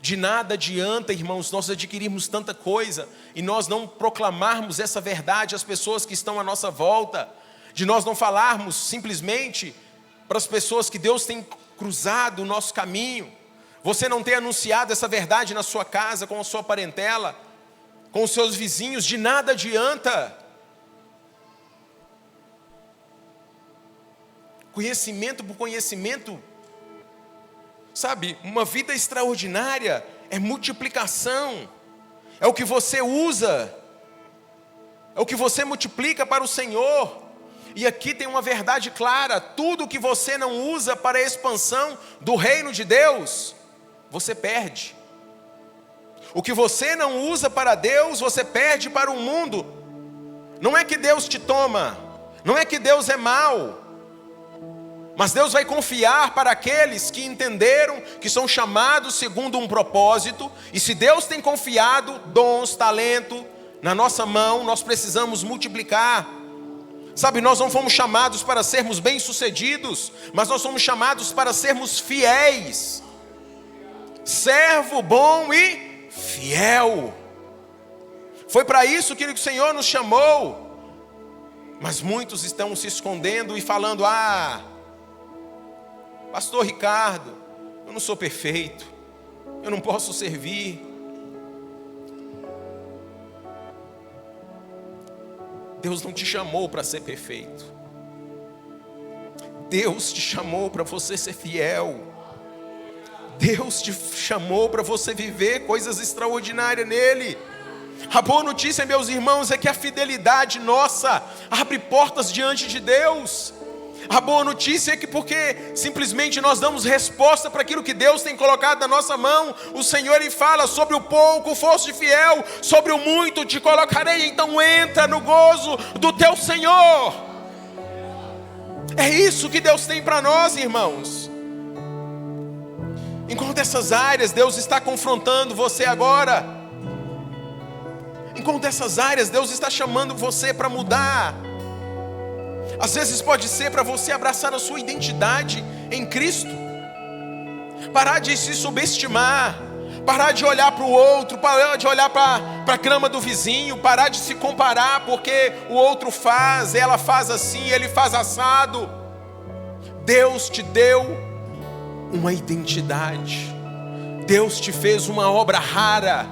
De nada adianta, irmãos, nós adquirirmos tanta coisa e nós não proclamarmos essa verdade às pessoas que estão à nossa volta. De nós não falarmos simplesmente para as pessoas que Deus tem cruzado o nosso caminho, você não tem anunciado essa verdade na sua casa, com a sua parentela, com os seus vizinhos, de nada adianta. Conhecimento por conhecimento, sabe, uma vida extraordinária é multiplicação, é o que você usa, é o que você multiplica para o Senhor. E aqui tem uma verdade clara: tudo que você não usa para a expansão do reino de Deus, você perde. O que você não usa para Deus, você perde para o mundo. Não é que Deus te toma, não é que Deus é mau, mas Deus vai confiar para aqueles que entenderam que são chamados segundo um propósito. E se Deus tem confiado dons, talento na nossa mão, nós precisamos multiplicar. Sabe, nós não fomos chamados para sermos bem-sucedidos, mas nós somos chamados para sermos fiéis. Servo bom e fiel. Foi para isso que o Senhor nos chamou. Mas muitos estão se escondendo e falando: Pastor Ricardo, eu não sou perfeito, eu não posso servir. Deus não te chamou para ser perfeito. Deus te chamou para você ser fiel. Deus te chamou para você viver coisas extraordinárias nele. A boa notícia, meus irmãos, é que a fidelidade nossa abre portas diante de Deus. A boa notícia é que porque simplesmente nós damos resposta para aquilo que Deus tem colocado na nossa mão, o Senhor ele fala: sobre o pouco foste fiel, sobre o muito te colocarei, então entra no gozo do teu Senhor. É isso que Deus tem para nós, irmãos. Enquanto essas áreas Deus está confrontando você agora, enquanto essas áreas Deus está chamando você para mudar, às vezes pode ser para você abraçar a sua identidade em Cristo, parar de se subestimar, parar de olhar para o outro, parar de olhar para a grama do vizinho, parar de se comparar porque o outro faz, ela faz assim, ele faz assado. Deus te deu uma identidade, Deus te fez uma obra rara.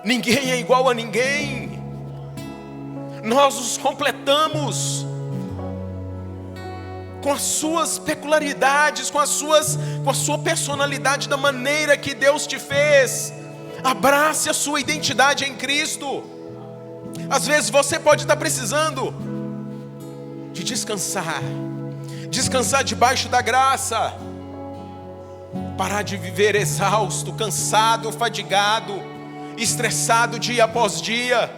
Ninguém é igual a ninguém. Nós os completamos com as suas peculiaridades, com a sua personalidade, da maneira que Deus te fez. Abrace a sua identidade em Cristo. Às vezes você pode estar precisando de descansar debaixo da graça, parar de viver exausto, cansado, fadigado, estressado dia após dia,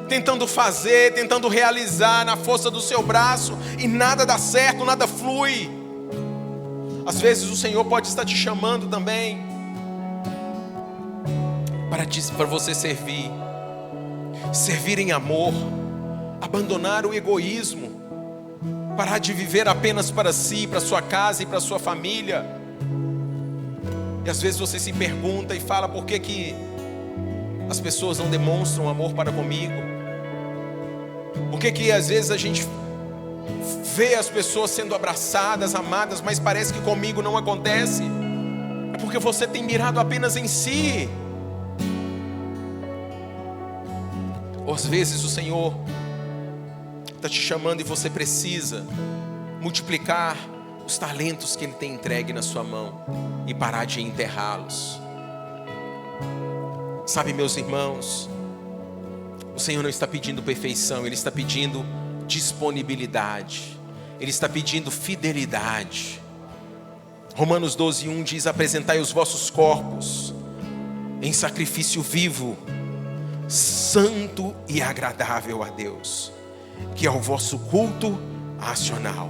tentando fazer, tentando realizar na força do seu braço, e nada dá certo, nada flui. Às vezes o Senhor pode estar te chamando também para você servir em amor, abandonar o egoísmo, parar de viver apenas para si, para sua casa e para sua família. E às vezes você se pergunta e fala: por que as pessoas não demonstram amor para comigo? Por que às vezes a gente vê as pessoas sendo abraçadas, amadas, mas parece que comigo não acontece? É porque você tem mirado apenas em si. Ou às vezes o Senhor está te chamando e você precisa multiplicar os talentos que Ele tem entregue na sua mão e parar de enterrá-los. Sabe, meus irmãos, o Senhor não está pedindo perfeição, Ele está pedindo disponibilidade, Ele está pedindo fidelidade. Romanos 12:1 diz: apresentai os vossos corpos em sacrifício vivo, santo e agradável a Deus, que é o vosso culto racional.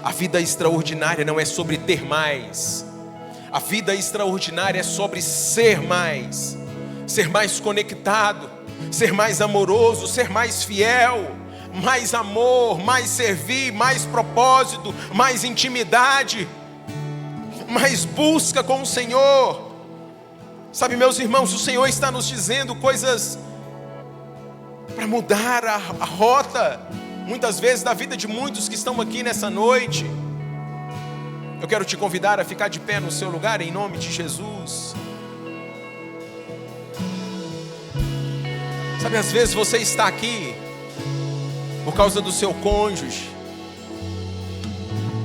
A vida extraordinária não é sobre ter mais, a vida extraordinária é sobre ser mais conectado, ser mais amoroso, ser mais fiel, mais amor, mais servir, mais propósito, mais intimidade, mais busca com o Senhor. Sabe, meus irmãos, o Senhor está nos dizendo coisas para mudar a rota, muitas vezes, da vida de muitos que estão aqui nessa noite. Eu quero te convidar a ficar de pé no seu lugar em nome de Jesus. Sabe, às vezes você está aqui por causa do seu cônjuge.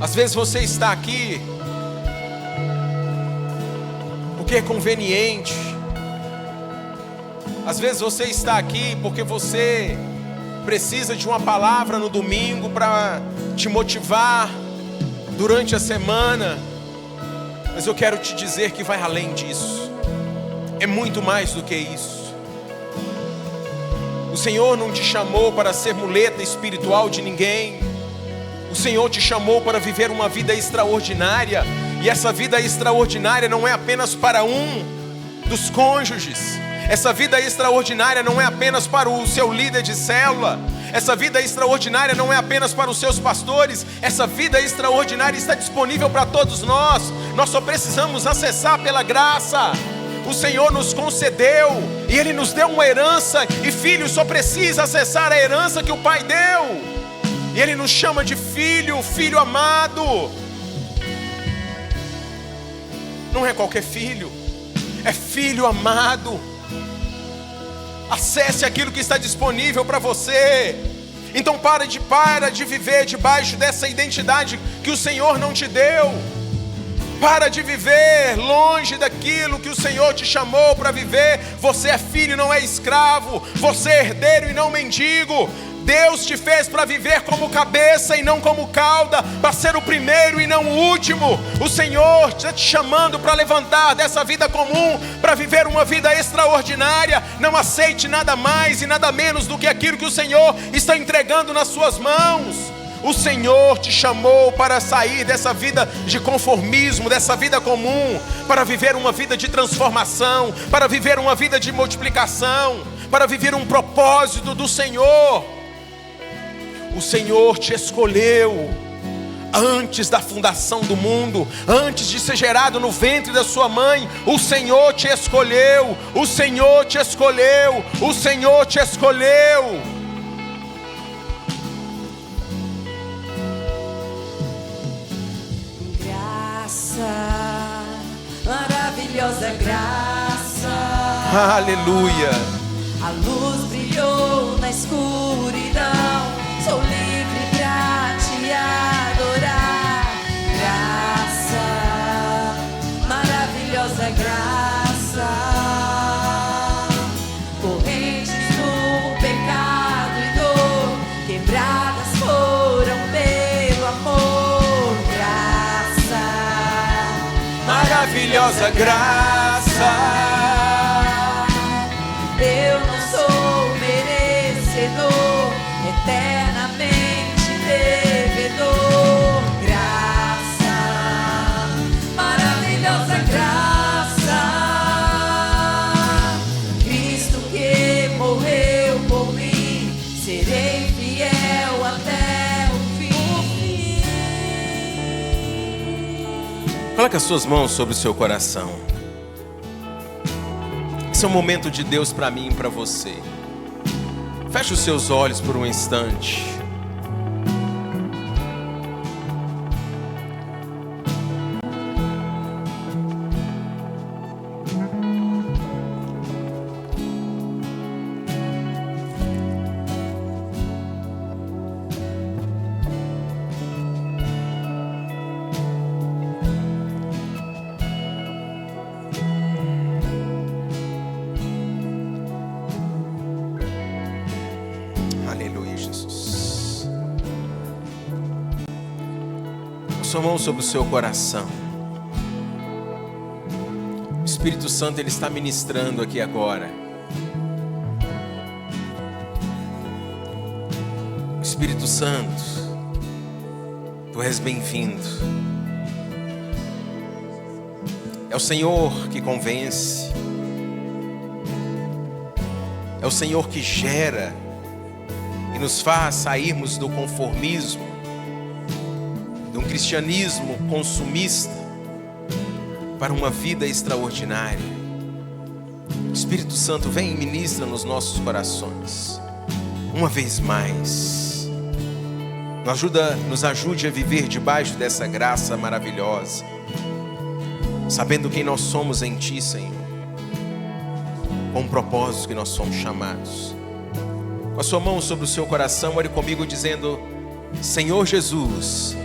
Às vezes você está aqui porque é conveniente. Às vezes você está aqui porque você precisa de uma palavra no domingo para te motivar durante a semana. Mas eu quero te dizer que vai além disso. É muito mais do que isso. O Senhor não te chamou para ser muleta espiritual de ninguém. O Senhor te chamou para viver uma vida extraordinária. E essa vida extraordinária não é apenas para um dos cônjuges. Essa vida extraordinária não é apenas para o seu líder de célula. Essa vida extraordinária não é apenas para os seus pastores. Essa vida extraordinária está disponível para todos nós. Nós só precisamos acessar pela graça. O Senhor nos concedeu e Ele nos deu uma herança. E filho só precisa acessar a herança que o Pai deu. E Ele nos chama de filho, filho amado. Não é qualquer filho, é filho amado. Acesse aquilo que está disponível para você. Então para de viver debaixo dessa identidade que o Senhor não te deu. Para de viver longe daquilo que o Senhor te chamou para viver. Você é filho, não é escravo. Você é herdeiro e não mendigo. Deus te fez para viver como cabeça e não como cauda, para ser o primeiro e não o último. O Senhor está te chamando para levantar dessa vida comum, para viver uma vida extraordinária. Não aceite nada mais e nada menos do que aquilo que o Senhor está entregando nas suas mãos. O Senhor te chamou para sair dessa vida de conformismo, dessa vida comum, para viver uma vida de transformação, para viver uma vida de multiplicação, para viver um propósito do Senhor. O Senhor te escolheu antes da fundação do mundo, antes de ser gerado no ventre da sua mãe. O Senhor te escolheu, o Senhor te escolheu, o Senhor te escolheu. Graça, maravilhosa graça. Aleluia. A luz brilhou na escuridão. Sou livre pra te adorar. Graça, maravilhosa graça. Correntes do pecado e dor quebradas foram pelo amor. Graça, Maravilhosa graça. eu não sou merecedor, eternamente devedor. Graça, maravilhosa graça. Cristo que morreu por mim, serei fiel até o fim. Coloque as suas mãos sobre o seu coração. Esse é um momento de Deus para mim e para você. Feche os seus olhos por um instante. Aleluia, Jesus. Sua mão sobre o seu coração. O Espírito Santo, Ele está ministrando aqui agora. Espírito Santo, Tu és bem-vindo. É o Senhor que convence. É o Senhor que gera e nos faz sairmos do conformismo, de um cristianismo consumista, para uma vida extraordinária. Espírito Santo, vem e ministra nos nossos corações, uma vez mais. Nos ajude a viver debaixo dessa graça maravilhosa, sabendo quem nós somos em Ti, Senhor, com o propósito que nós somos chamados. Com a sua mão sobre o seu coração, ore comigo dizendo: Senhor Jesus.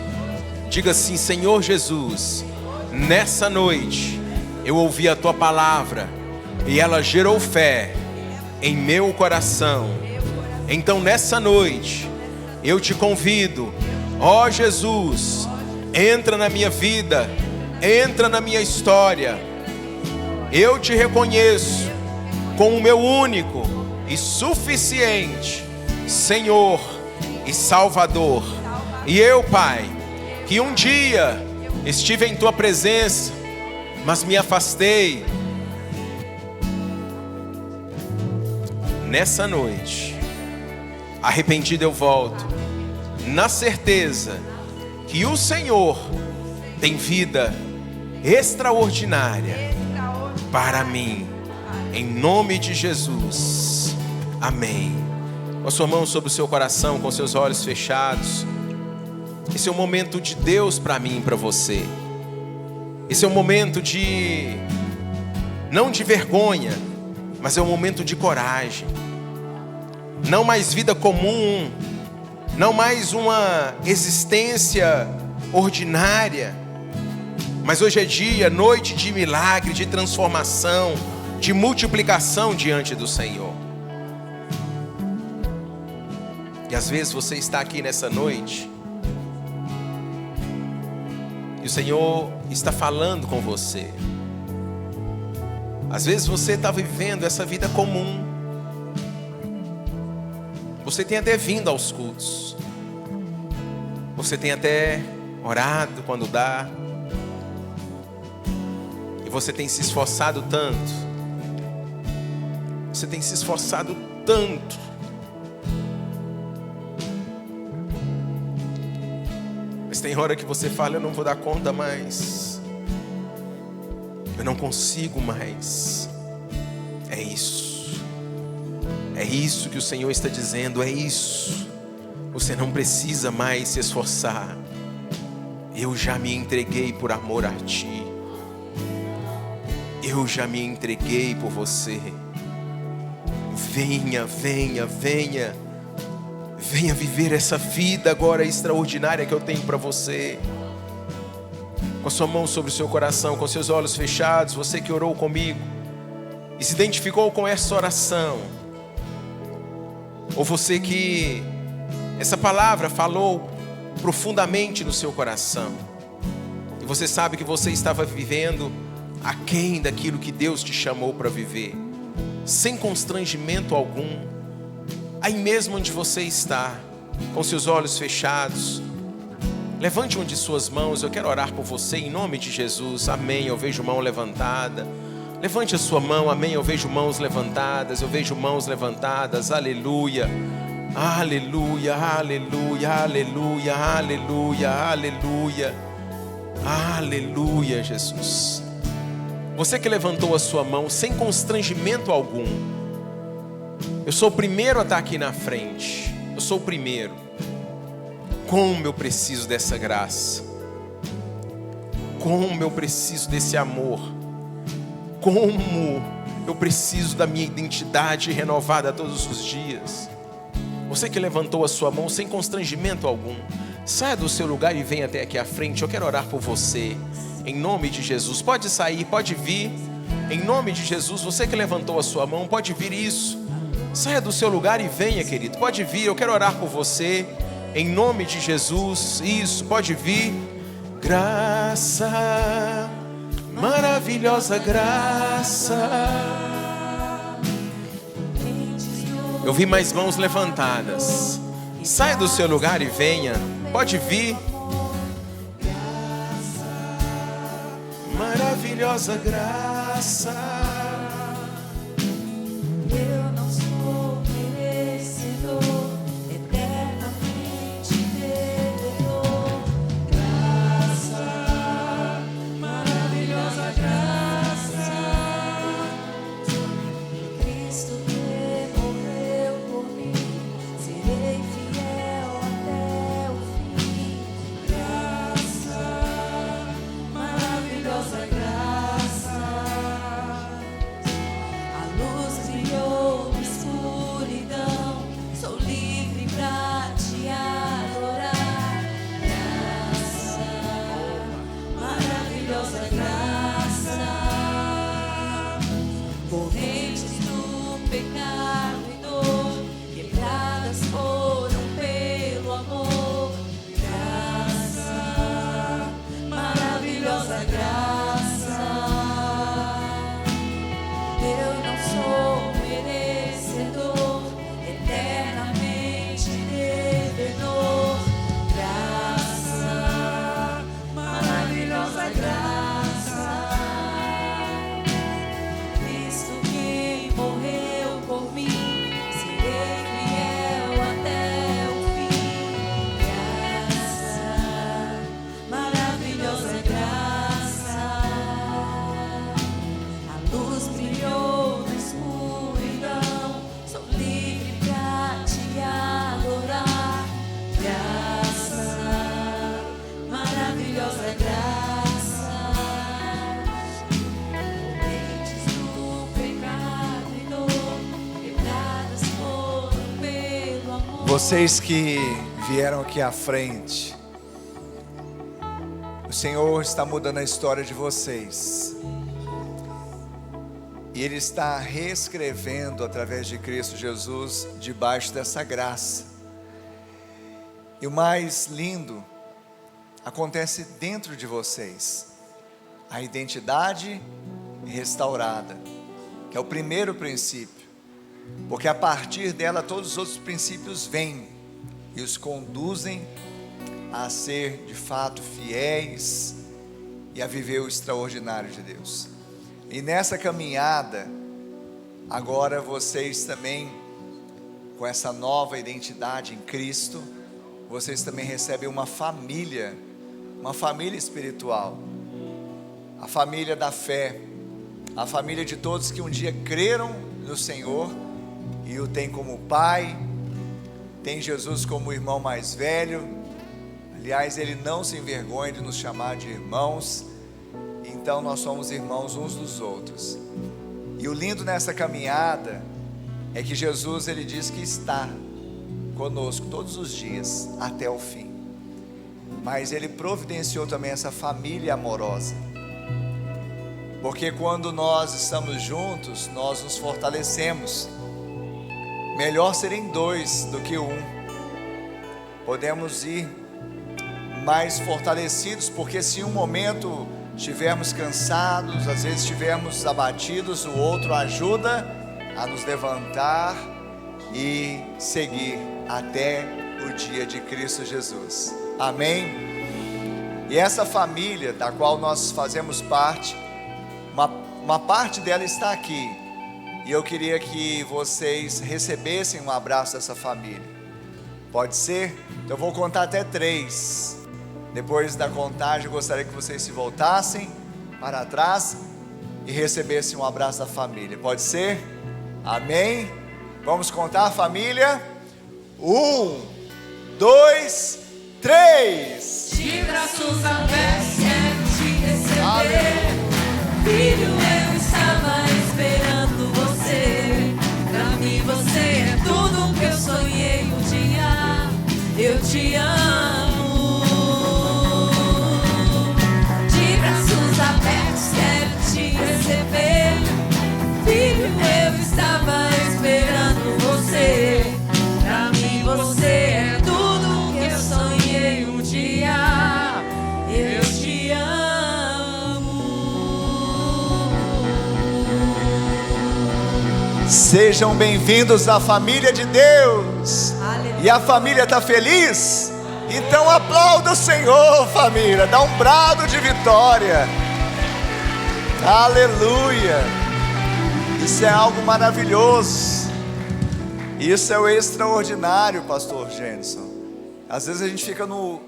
Diga assim: Senhor Jesus, nessa noite eu ouvi a Tua palavra e ela gerou fé em meu coração. Então nessa noite eu te convido, ó Jesus, entra na minha vida, entra na minha história. Eu te reconheço como o meu único e suficiente Senhor e Salvador. E eu, Pai, que um dia estive em Tua presença, mas me afastei. Nessa noite, arrependido eu volto, na certeza que o Senhor tem vida extraordinária para mim, em nome de Jesus, amém. Com a sua mão sobre o seu coração, com seus olhos fechados, esse é um momento de Deus para mim e para você. Esse é um momento não de vergonha, mas é um momento de coragem. Não mais vida comum, não mais uma existência ordinária, mas hoje é dia, noite de milagre, de transformação, de multiplicação diante do Senhor. E às vezes você está aqui nessa noite e o Senhor está falando com você. Às vezes você está vivendo essa vida comum. Você tem até vindo aos cultos. Você tem até orado quando dá. E você tem se esforçado tanto. Você tem se esforçado tanto. Mas tem hora que você fala: eu não vou dar conta mais. Eu não consigo mais. É isso. É isso que o Senhor está dizendo, é isso. Você não precisa mais se esforçar. Eu já me entreguei por amor a Ti. Eu já me entreguei por você. Venha, venha, venha. Venha viver essa vida agora extraordinária que eu tenho para você. Com a sua mão sobre o seu coração, com seus olhos fechados, você que orou comigo e se identificou com essa oração, ou você que essa palavra falou profundamente no seu coração, e você sabe que você estava vivendo aquém daquilo que Deus te chamou para viver, sem constrangimento algum, aí mesmo onde você está, com seus olhos fechados, levante uma de suas mãos. Eu quero orar por você em nome de Jesus. Amém, eu vejo mão levantada. Levante a sua mão. Amém, eu vejo mãos levantadas. Eu vejo mãos levantadas. Aleluia, aleluia, aleluia, aleluia, aleluia, aleluia, aleluia, Jesus. Você que levantou a sua mão sem constrangimento algum, eu sou o primeiro a estar aqui na frente. Eu sou o primeiro. Como eu preciso dessa graça. Como eu preciso desse amor. Como eu preciso da minha identidade renovada todos os dias. Você que levantou a sua mão sem constrangimento algum, saia do seu lugar e venha até aqui à frente. Eu quero orar por você, em nome de Jesus. Pode sair, pode vir, em nome de Jesus. Você que levantou a sua mão, pode vir. Isso, saia do seu lugar e venha, querido. Pode vir, eu quero orar por você, em nome de Jesus. Isso, pode vir. Graça, maravilhosa graça. Eu vi mais mãos levantadas. Saia do seu lugar e venha. Pode vir. Maravilhosa graça. Eu não sou merecedor, eternamente devedor. Graça, maravilhosa graça. Cristo que morreu por mim, serei fiel até o Vocês que vieram aqui à frente, o Senhor está mudando a história de vocês. E Ele está reescrevendo através de Cristo Jesus, debaixo dessa graça. E o mais lindo acontece dentro de vocês. A identidade restaurada, que é o primeiro princípio. Porque a partir dela todos os outros princípios vêm e os conduzem a ser de fato fiéis e a viver o extraordinário de Deus. E nessa caminhada, agora vocês também, com essa nova identidade em Cristo, vocês também recebem uma família espiritual, a família da fé, a família de todos que um dia creram no Senhor e o tem como pai, tem Jesus como irmão mais velho. Aliás, Ele não se envergonha de nos chamar de irmãos. Então nós somos irmãos uns dos outros. E o lindo nessa caminhada é que Jesus, Ele diz que está conosco todos os dias até o fim. Mas Ele providenciou também essa família amorosa. Porque quando nós estamos juntos, nós nos fortalecemos. Melhor serem dois do que um. Podemos ir mais fortalecidos, porque se em um momento estivermos cansados, às vezes estivermos abatidos, o outro ajuda a nos levantar e seguir até o dia de Cristo Jesus. Amém? E essa família da qual nós fazemos parte, uma parte dela está aqui, e eu queria que vocês recebessem um abraço dessa família. Pode ser? Então eu vou contar até 3. Depois da contagem, eu gostaria que vocês se voltassem para trás e recebessem um abraço da família. Pode ser? Amém? Vamos contar, família? 1, 2, 3. De braços abertos quero te receber. Aleluia. Filho, eu estava esperando você. Pra mim você é tudo que eu sonhei um dia. Eu te amo. De braços abertos quero te receber. Filho, eu estava esperando você. Pra mim você é tudo que eu sonhei um dia. Eu te amo. Sejam bem-vindos à família de Deus. Aleluia. E a família está feliz? Então aplauda o Senhor, família. Dá um brado de vitória. Aleluia. Isso é algo maravilhoso. Isso é o extraordinário, pastor Jenson. Às vezes a gente fica no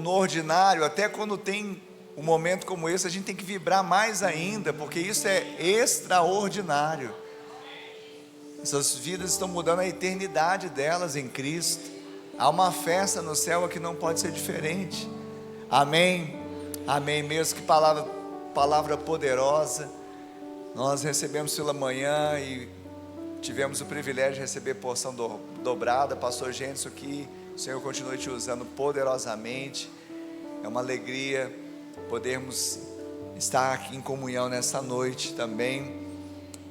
ordinário. Até quando tem um momento como esse, a gente tem que vibrar mais ainda, porque isso é extraordinário. Essas vidas estão mudando a eternidade delas em Cristo. Há uma festa no céu que não pode ser diferente. Amém? Amém mesmo. Que palavra poderosa. Nós recebemos pela manhã e tivemos o privilégio de receber porção dobrada. Pastor Jenson, que o Senhor continue te usando poderosamente. É uma alegria podermos estar aqui em comunhão nessa noite também.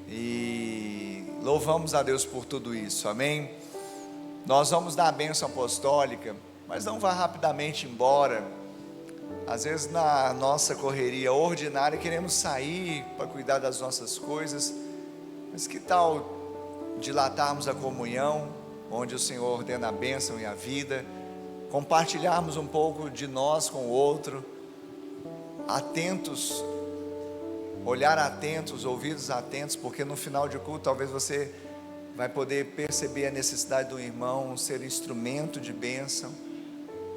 E louvamos a Deus por tudo isso, amém? Nós vamos dar a bênção apostólica, mas não vá rapidamente embora. Às vezes na nossa correria ordinária queremos sair para cuidar das nossas coisas, mas que tal dilatarmos a comunhão, onde o Senhor ordena a bênção e a vida, compartilharmos um pouco de nós com o outro, atentos, olhar atentos, ouvidos atentos, porque no final de culto talvez você vai poder perceber a necessidade do irmão, ser instrumento de bênção,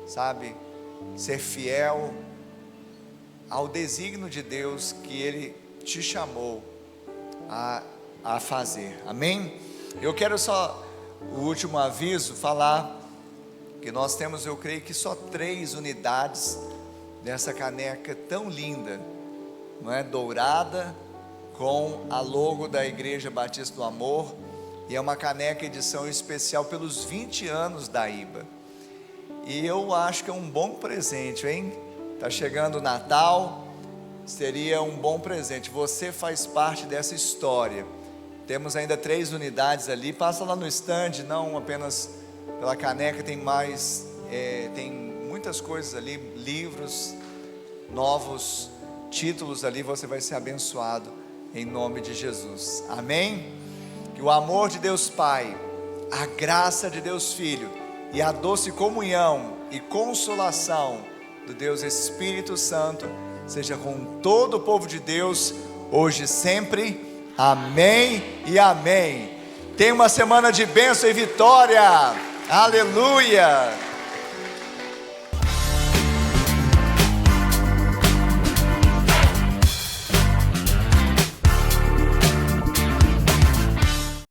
sabe? Ser fiel ao desígnio de Deus que Ele te chamou a fazer, amém? Eu quero só, o último aviso, falar que nós temos, eu creio que só 3 unidades dessa caneca tão linda, não é? Dourada, com a logo da Igreja Batista do Amor. E é uma caneca edição especial pelos 20 anos da IBA. E eu acho que é um bom presente, hein? Tá chegando o Natal, seria um bom presente. Você faz parte dessa história. Temos ainda 3 unidades ali. Passa lá no stand, não apenas pela caneca, tem mais, tem muitas coisas ali, livros, novos títulos ali. Você vai ser abençoado em nome de Jesus. Amém? Que o amor de Deus Pai, a graça de Deus Filho e a doce comunhão e consolação do Deus Espírito Santo seja com todo o povo de Deus, hoje e sempre. Amém e amém. Tenha uma semana de bênção e vitória. Aleluia.